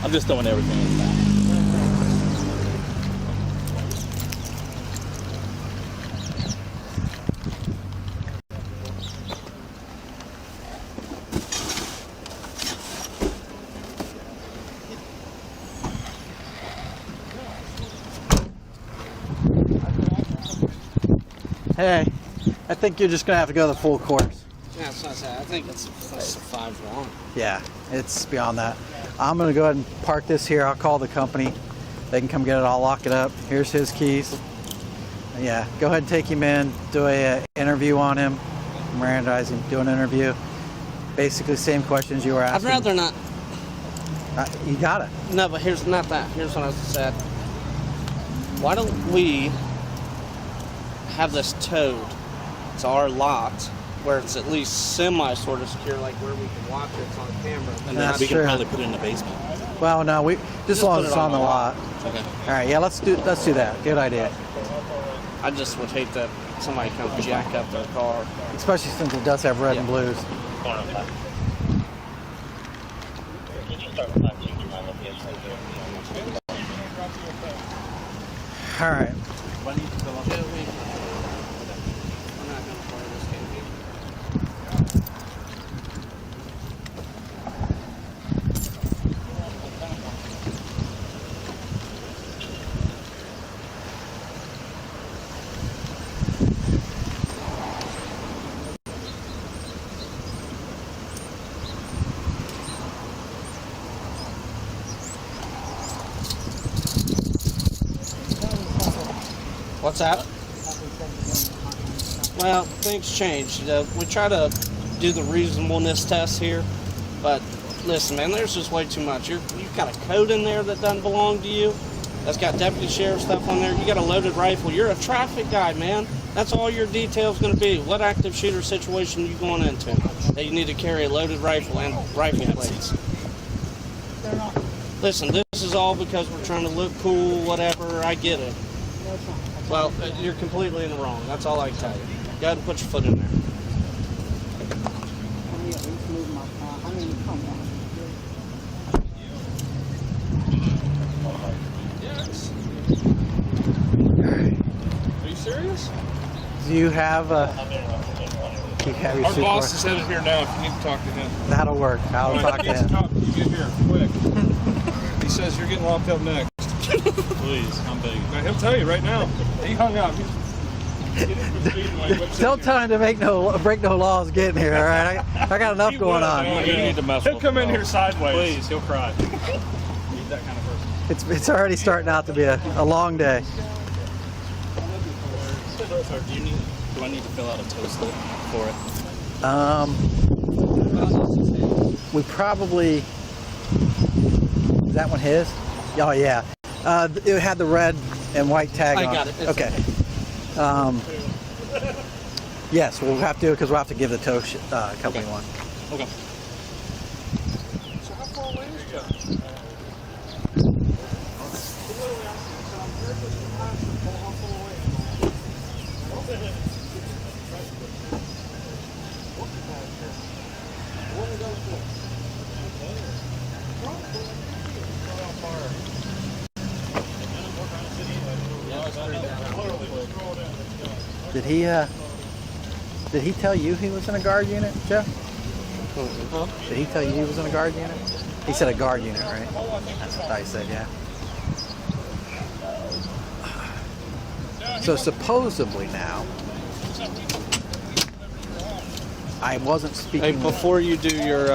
I'm just throwing everything in the back. Hey, I think you're just gonna have to go the full course. Yeah, it's not that. I think it's 5 long. Yeah, it's beyond that. I'm gonna go ahead and park this here. I'll call the company. They can come get it. I'll lock it up. Here's his keys. Yeah, go ahead and take him in. Do a interview on him. Mirandize him. Do an interview. Basically, same questions you were asking. I'd rather not. You got it. No, but here's not that. Here's what I said. Why don't we have this towed to our lot, where it's at least semi sort of secure, like where we can watch it on camera. And then we can probably put it in the basement. Well, no, we just as long as it's on the lot. Okay. All right, yeah, let's do that. Good idea. I just would hate that somebody comes jack up their car, especially since it does have red and blues. All right. What's that? Well, things change. We try to do the reasonableness test here, but listen, man, there's just way too much. You've got a code in there that doesn't belong to you. That's got deputy sheriff stuff on there. You got a loaded rifle. You're a traffic guy, man. That's all your detail's going to be. What active shooter situation you going into? That you need to carry a loaded rifle and rifle plates. Listen, this is all because we're trying to look cool, whatever. I get it. Well, you're completely in the wrong. That's all I can tell you. Go ahead and put your foot in there. Yes. Are you serious? Do you have your Our super- boss is headed here now if you need to talk to him. That'll work. I'll talk to him. You get here quick. says you're getting locked up next. Please, I'm begging. Now, he'll tell you right now. He hung up. Don't tell him to break no laws getting here, all right? I got enough going on. You need to mess He'll with come him. in here sideways. Please, he'll cry. He's that kind of person. It's already starting out to be a long day. So do I need to fill out a toast slip for it? We probably, is that one his? Oh yeah. It had the red and white tag on it. I got it. It's Okay. Yes, we'll have to, because we'll have to give the tow company one. Okay. So how far away is Joe? Did he tell you he was in a guard unit, Joe? Huh? Did he tell you he was in a guard unit? He said a guard unit, right? That's what I said, yeah. So supposedly now, I wasn't speaking. Hey, before you do your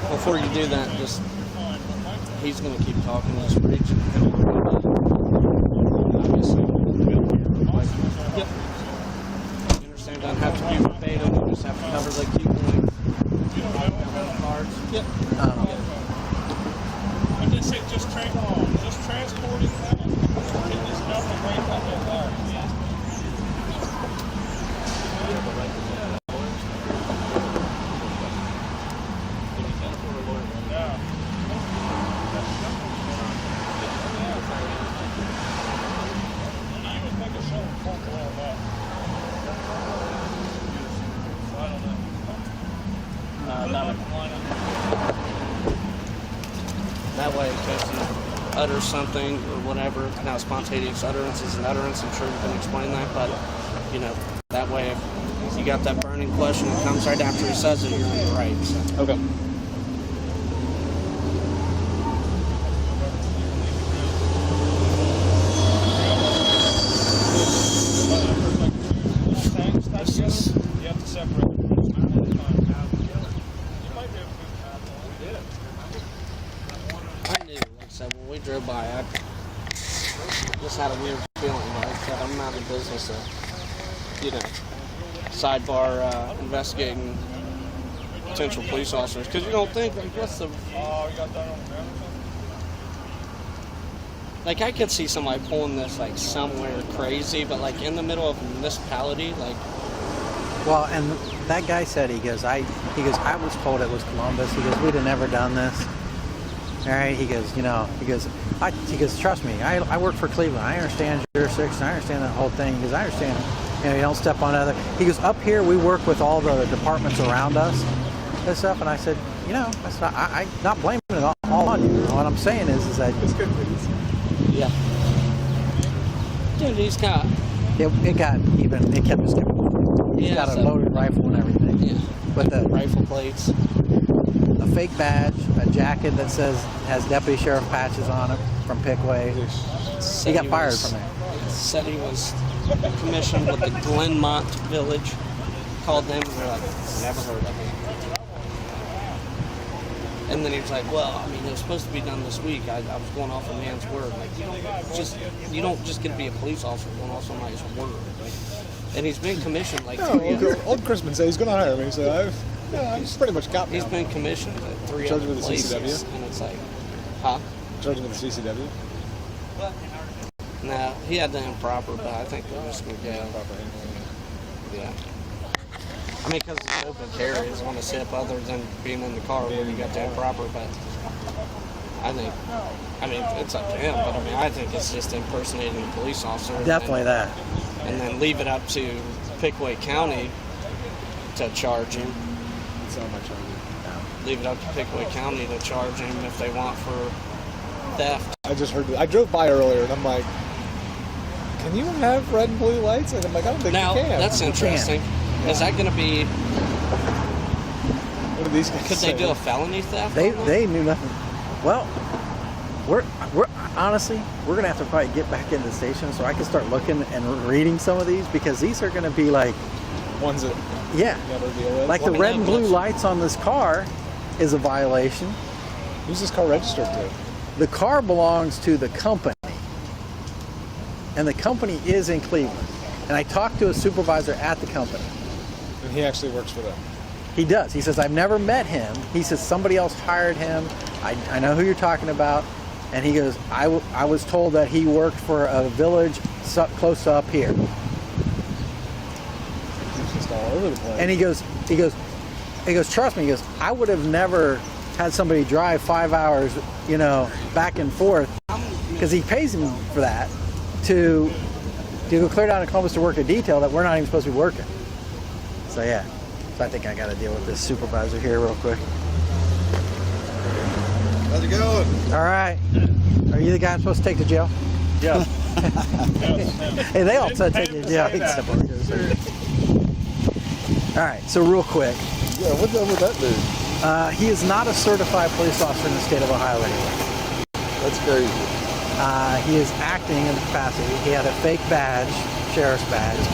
before you do that, just he's gonna keep talking this breach. Yep. You understand? Doesn't have to be verbatim. You just have to cover the key points. Cards. Yep. I did say just transporting that. Getting this stuff and bring that in there. That way, because you utter something or whatever, now spontaneous utterance is an utterance, I'm sure you can explain that, but, you know, that way if you got that burning question that comes right after he says it, you're right. So. Okay. You have to separate. I knew, like I said, when we drove by, I just had a weird feeling. Like I said, I'm not in business of, you know, sidebar investigating potential police officers. Because you don't think, like, what's the... Like, I could see somebody pulling this, like, somewhere crazy, but, like, in the middle of a municipality, like... Well, and that guy said, he goes, I was told it was Columbus. He goes, we'd have never done this. All right, he goes, you know, he goes, trust me, I work for Cleveland. I understand jurisdiction. I understand that whole thing. He goes, I understand, you know, you don't step on other. He goes, up here we work with all the departments around us and stuff. And I said, you know, that's not, I'm not blaming it all on you. What I'm saying is that It's good news. Yeah. Dude, he's got... it got even, it kept us skipping. He's got a loaded rifle and everything. Yeah. But the rifle plates. A fake badge, a jacket that has deputy sheriff patches on it from Pickway. He got fired from there. Said he was commissioned with the Glenmont Village. Called them and they're like, never heard of him. And then he was like, well, I mean, it was supposed to be done this week. I was going off a man's word. Like, you don't just get to be a police officer going off somebody's word. Like, and he's been commissioned like 3 years. Old Crispin said he's going to hire me, so he's pretty much got me. He's been commissioned at 3 Charged other with the places, CCW? and it's like, huh? Charging with the CCW? No, he had the improper, but I think we're just going to go. Yeah. I mean, because it's open carry, it's on a sip other than being in the car where you got the improper, but I mean, it's up to him, but I mean, I think it's just impersonating a police officer. Definitely that. And then leave it up to Pickway County to charge him. That's how much Leave it up to Pickway County to charge him if they want for theft. I just heard. I drove by earlier, and I'm like, "Can you have red and blue lights?" And I'm like, "I don't think Now, you can." that's interesting. Is that going to be? What are these guys Could they do a felony theft? They knew nothing. Well, we're honestly, we're gonna have to probably get back into the station so I can start looking and reading some of these, because these are gonna be like ones that yeah, you gotta deal with? like the red and blue lights on this car is a violation. Who's this car registered to? The car belongs to the company, and the company is in Cleveland. And I talked to a supervisor at the company. And he actually works for them. He does. He says, I've never met him. He says, somebody else hired him. I know who you're talking about. And he goes, I was told that he worked for a village close up here. He's just all over the place. And he goes, trust me, he goes, I would have never had somebody drive 5 hours, back and forth, because he pays him for that, to go clear down to Columbus to work a detail that we're not even supposed to be working. So yeah. So I think I got to deal with this supervisor here real quick. How's it going? All right. Are you the guy I'm supposed to take to jail? Yeah. Hey, they all said take you to jail. Except for yours. All right. So real quick. Yeah, what's up with that dude? He is not a certified police officer in the state of Ohio anyway. That's crazy. He is acting in the capacity. He had a fake badge, sheriff's badge.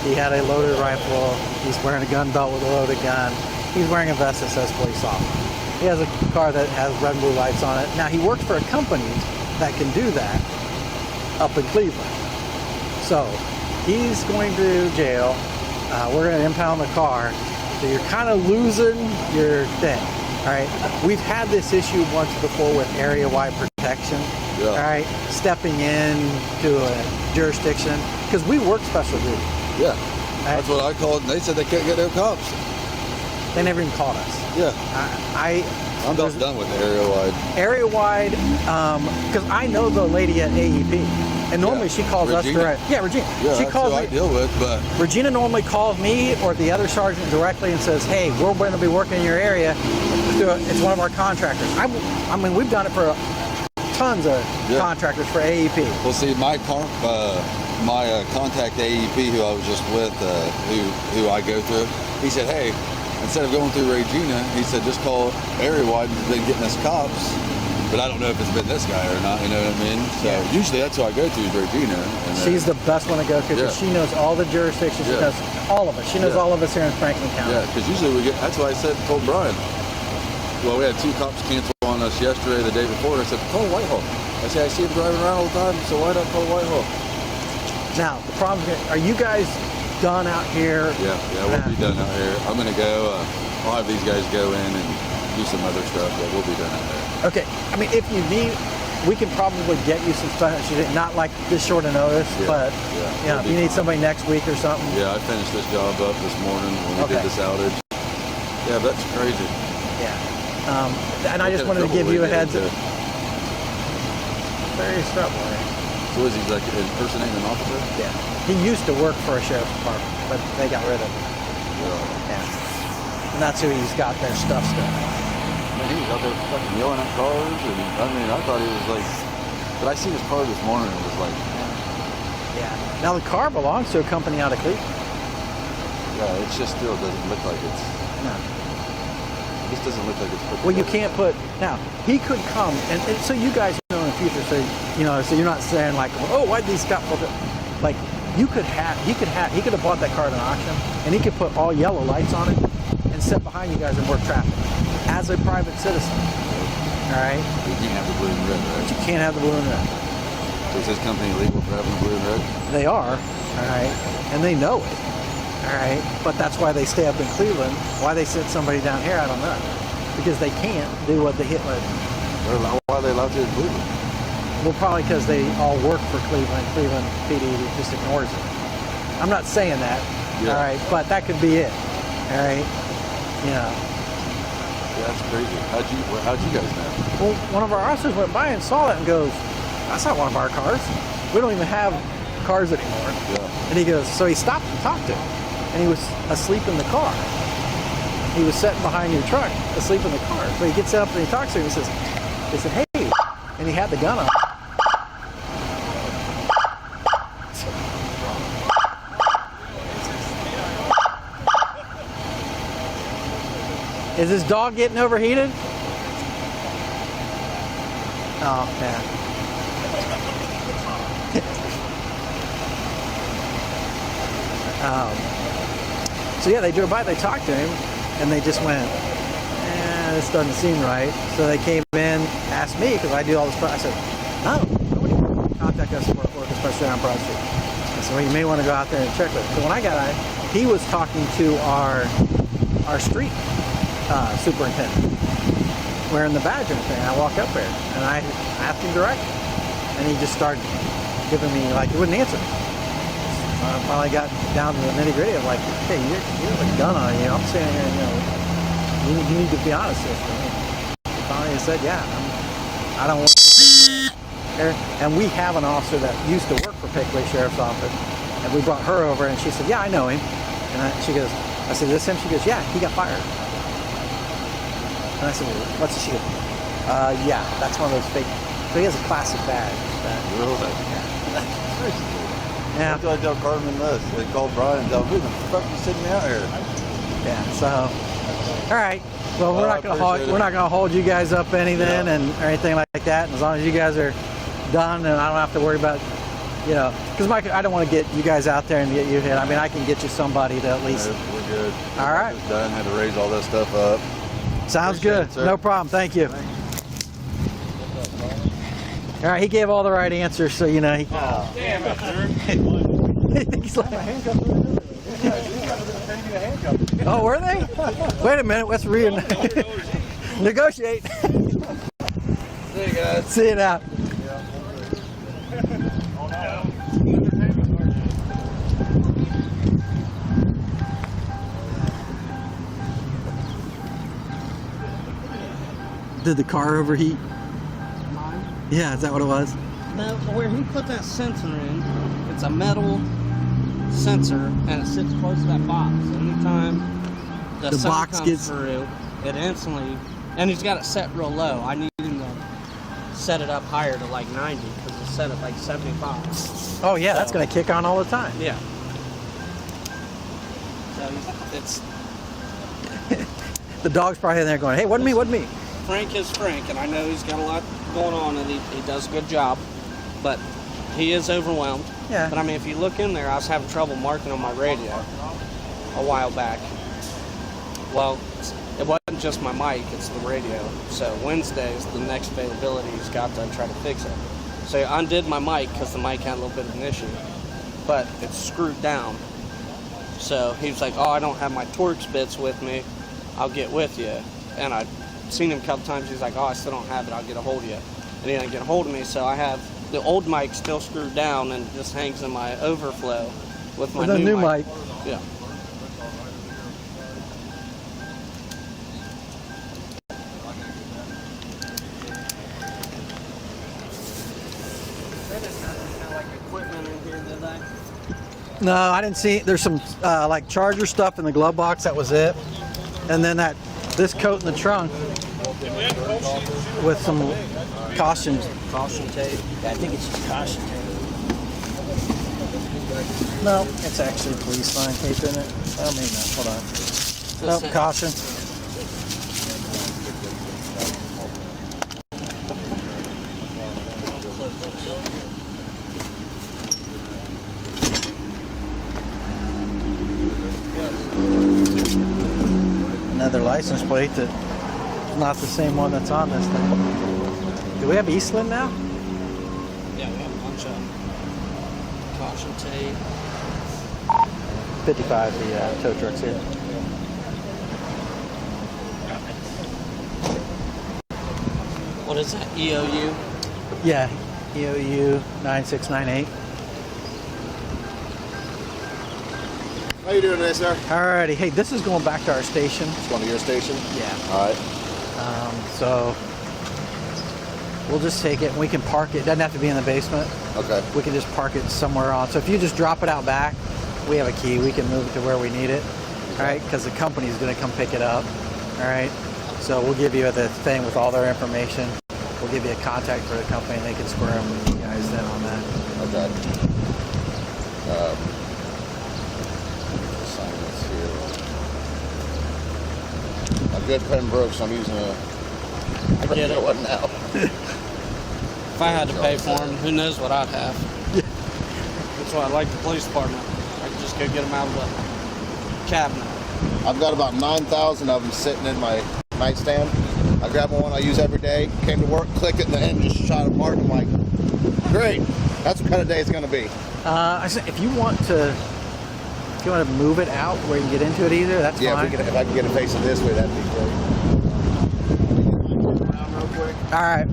He had a loaded rifle. He's wearing a gun belt with a loaded gun. He's wearing a vest that says police officer. He has a car that has red and blue lights on it. Now, he works for a company that can do that up in Cleveland. So he's going to jail. We're going to impound the car. So you're kind of losing your thing. All right. We've had this issue once before with area-wide protection. Yeah. All right. Stepping in to a jurisdiction, because we work special duty. Yeah. That's what I called, and they said they couldn't get no cops. They never even called us. Yeah. I'm about done with area-wide. Area-wide, because I know the lady at AEP, and normally she calls us direct. Yeah, Regina. Yeah, she that's calls who me. I deal with, but Regina normally calls me or the other sergeant directly and says, "Hey, we're going to be working in your area. It's one of our contractors." I mean, we've done it for tons of contractors for AEP. Well, see, my contact AEP, who I was just with, who I go through, he said, "Hey, instead of going through Regina," he said, "just call area-wide and been getting us cops." But I don't know if it's been this guy or not, you know what I mean? So usually that's who I go to is Regina. And she's the best one to go to because she knows all the jurisdictions. She knows all of us. She knows all of us here in Franklin County. Yeah, because usually we get, that's why I told Brian, well, we had 2 cops cancel on us yesterday, the day before. I said, call Whitehall. I said, I see him driving around all the time, so why not call Whitehall? Now, the problem is, are you guys done out here? Yeah, we'll be done out here. I'm going to go, I'll have these guys go in and do some other stuff, but we'll be done out there. Okay, I mean, if you need, we can probably get you some stuff. Not like this short of notice, but if you need somebody next week or something. Yeah, I finished this job up this morning when we did this outage. Yeah, that's crazy. Yeah, and I just wanted to give you a heads up. Various trouble. So is he like impersonating an officer? Yeah, he used to work for a sheriff's department, but they got rid of him. And that's who he's got their stuff still. Man, he was out there fucking yelling at cars, and I mean, I thought he was like, but I seen his car this morning and it was like, yeah. Now the car belongs to a company out of Cleveland. Yeah, it just still doesn't look like it's. No. It just doesn't look like it's put well, you together. can't put. Now he could come, and so you guys know in the future, so so you're not saying like, oh, why'd these cops? Like he could have bought that car at an auction, and he could put all yellow lights on it and sit behind you guys and work traffic as a private citizen. All right. You can't have the blue and red, right? But you can't have the blue and red. So is this company illegal for having the blue and red? They are, all right, and they know it, all right. But that's why they stay up in Cleveland. Why they sent somebody down here, I don't know, because they can't do what they hit with. Why are they allowed to in Cleveland? Well, probably because they all work for Cleveland. Cleveland PD just ignores it. I'm not saying that, all right, but that could be it, all right. Yeah, that's crazy. How'd you guys know? Well, one of our officers went by and saw that and goes, "That's not one of our cars. We don't even have cars anymore." Yeah. And he goes, so he stopped and talked to him, and he was asleep in the car. He was sitting behind your truck, asleep in the car. So he gets up and he talks to him. He said, "Hey," and he had the gun on. Is his dog getting overheated? Oh, yeah. So yeah, they drove by, they talked to him, and they just went, this doesn't seem right. So they came in, asked me, because I do all this stuff. I said, no, nobody contact us for work, especially on Broad Street. I said, well, you may want to go out there and check with him. So when I got out, he was talking to our street superintendent, wearing the badge and everything. I walked up there, and I asked him directly, and he just started giving me, like, he wouldn't answer. I finally got down to the nitty-gritty of like, hey, you have a gun on you. I'm saying, you need to be honest with me. Finally said, yeah, I don't want to. And we have an officer that used to work for Pickaway Sheriff's Office, and we brought her over, and she said, yeah, I know him. And I said, is this him? She goes, yeah, he got fired. And I said, well, what's it? She goes, yeah, that's one of those fake. So he has a classic badge. Really? Yeah. Yeah. That's what I tell Carmen this. They called Brian and tell him, who the fuck you sending me out here? Yeah. So, all right. Well, we're not gonna hold you guys up anything and or anything like that. And as long as you guys are done, and I don't have to worry about, because I don't want to get you guys out there and get you hit. I mean, I can get you somebody to at least. No, we're good. All right. Just done. Had to raise all that stuff up. Sounds Appreciate good. it, sir. No problem. Thank you. All right, he gave all the right answers, so he. Damn it, sir. He's like, oh, were they? Wait a minute, let's negotiate. See you guys. See you now. Did the car overheat? Yeah, is that what it was? No, where he put that sensor in, it's a metal sensor, and it sits close to that box. Anytime the sun box comes gets through, it instantly, and he's got it set real low. I need him to set it up higher to like 90, because it's set at like 75. Oh yeah, that's gonna kick on all the time. Yeah. So it's the dog's probably in there going, hey, wasn't me. Frank is Frank, and I know he's got a lot going on, and he does a good job, but he is overwhelmed. Yeah. But I mean, if you look in there, I was having trouble marking on my radio a while back. Well, it wasn't just my mic, it's the radio. So Wednesday's the next availability he's got to try to fix it. So I undid my mic because the mic had a little bit of an issue, but it's screwed down. So he was like, oh, I don't have my Torx bits with me. I'll get with you. And I've seen him a couple times. He's like, oh, I still don't have it. I'll get a hold of you. And he didn't get a hold of me, so I have the old mic still screwed down and just hangs in my overflow with my new mic. Yeah. No, I didn't see. There's some like charger stuff in the glove box. That was it. And then this coat in the trunk with some caution tape. I think it's just caution tape. No, it's actually police line tape in it. Oh, maybe not. Hold on. Nope, caution. Another license plate that's not the same one that's on this thing. Do we have Eastland now? Yeah, we have a bunch of caution tape. 55, the tow truck's here. What is that, EOU? Yeah, EOU 9698. How you doing today, sir? Alrighty, hey, this is going back to our station. It's going to your station? Yeah. All right. So we'll just take it and we can park it. It doesn't have to be in the basement. Okay. We can just park it somewhere on. So if you just drop it out back, we have a key. We can move it to where we need it. All right, because the company's going to come pick it up. All right. So we'll give you the thing with all their information. We'll give you a contact for the company and they can square them with you guys then on that. Okay. Sign this here. good pen broke, so I'm using a I get it. one now. If I had to pay for them, who knows what I'd have. That's why I like the police department. I can just go get them out of the cabinet. I've got about 9,000 of them sitting in my nightstand. I grab one I use every day, came to work, click it, and then just shot a mark. I'm like, great. That's what kind of day it's going to be. I said, if you want to move it out where you can get into it either, that's fine. If I can get it facing this way, that'd be great. Around real quick. All right.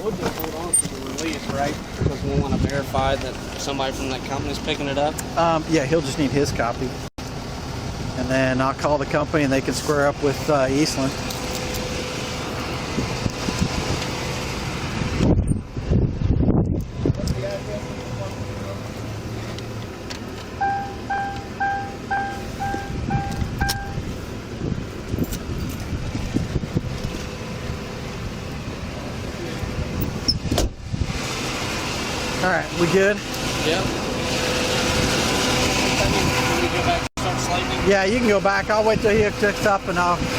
We'll just hold on to the release, right? Because we want to verify that somebody from that company's picking it up. Yeah, he'll just need his copy. And then I'll call the company and they can square up with Eastland. All right, we good? Yep. Can we go back and start slating? Yeah, you can go back. I'll wait till he hooks up and I'll. Do you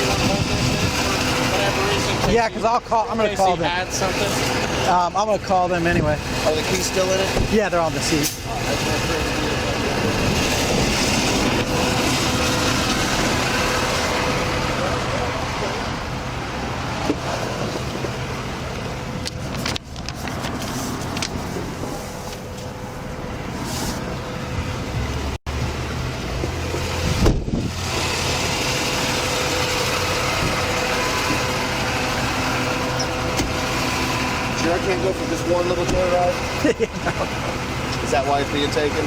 want to hold this in for whatever reason? Yeah, because I'll call. I'm going to call them. Had something. I'm going to call them anyway. Are the keys still in it? Yeah, they're on the seat. Sure, I can't go for just one little joyride? Is that why it's being taken?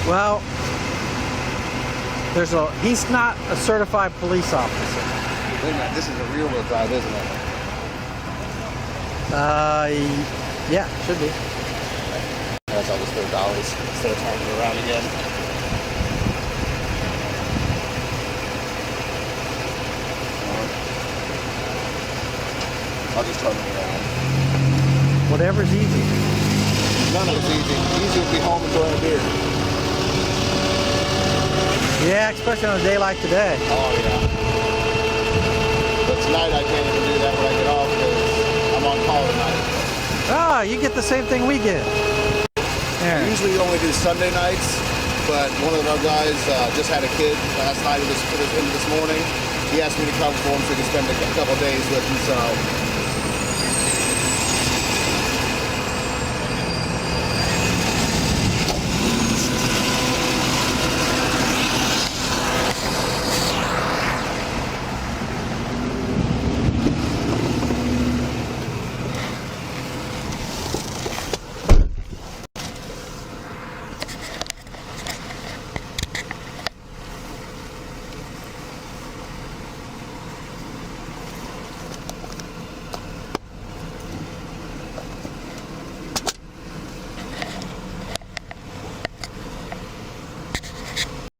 Well, he's not a certified police officer. Wait a minute, this is a real drive, isn't it? Yeah, should be. That's all just $30 instead of turning it around again. I'll just turn it around. Whatever's easy. None of it's easy. Easy would be home enjoying a beer. Yeah, especially on a day like today. Oh, yeah. But tonight I can't even do that when I get off because I'm on call tonight. Oh, you get the same thing we get. Yeah. Usually we only do Sunday nights, but one of our guys just had a kid last night into this morning. He asked me to cover for him so he could spend a couple days with him, so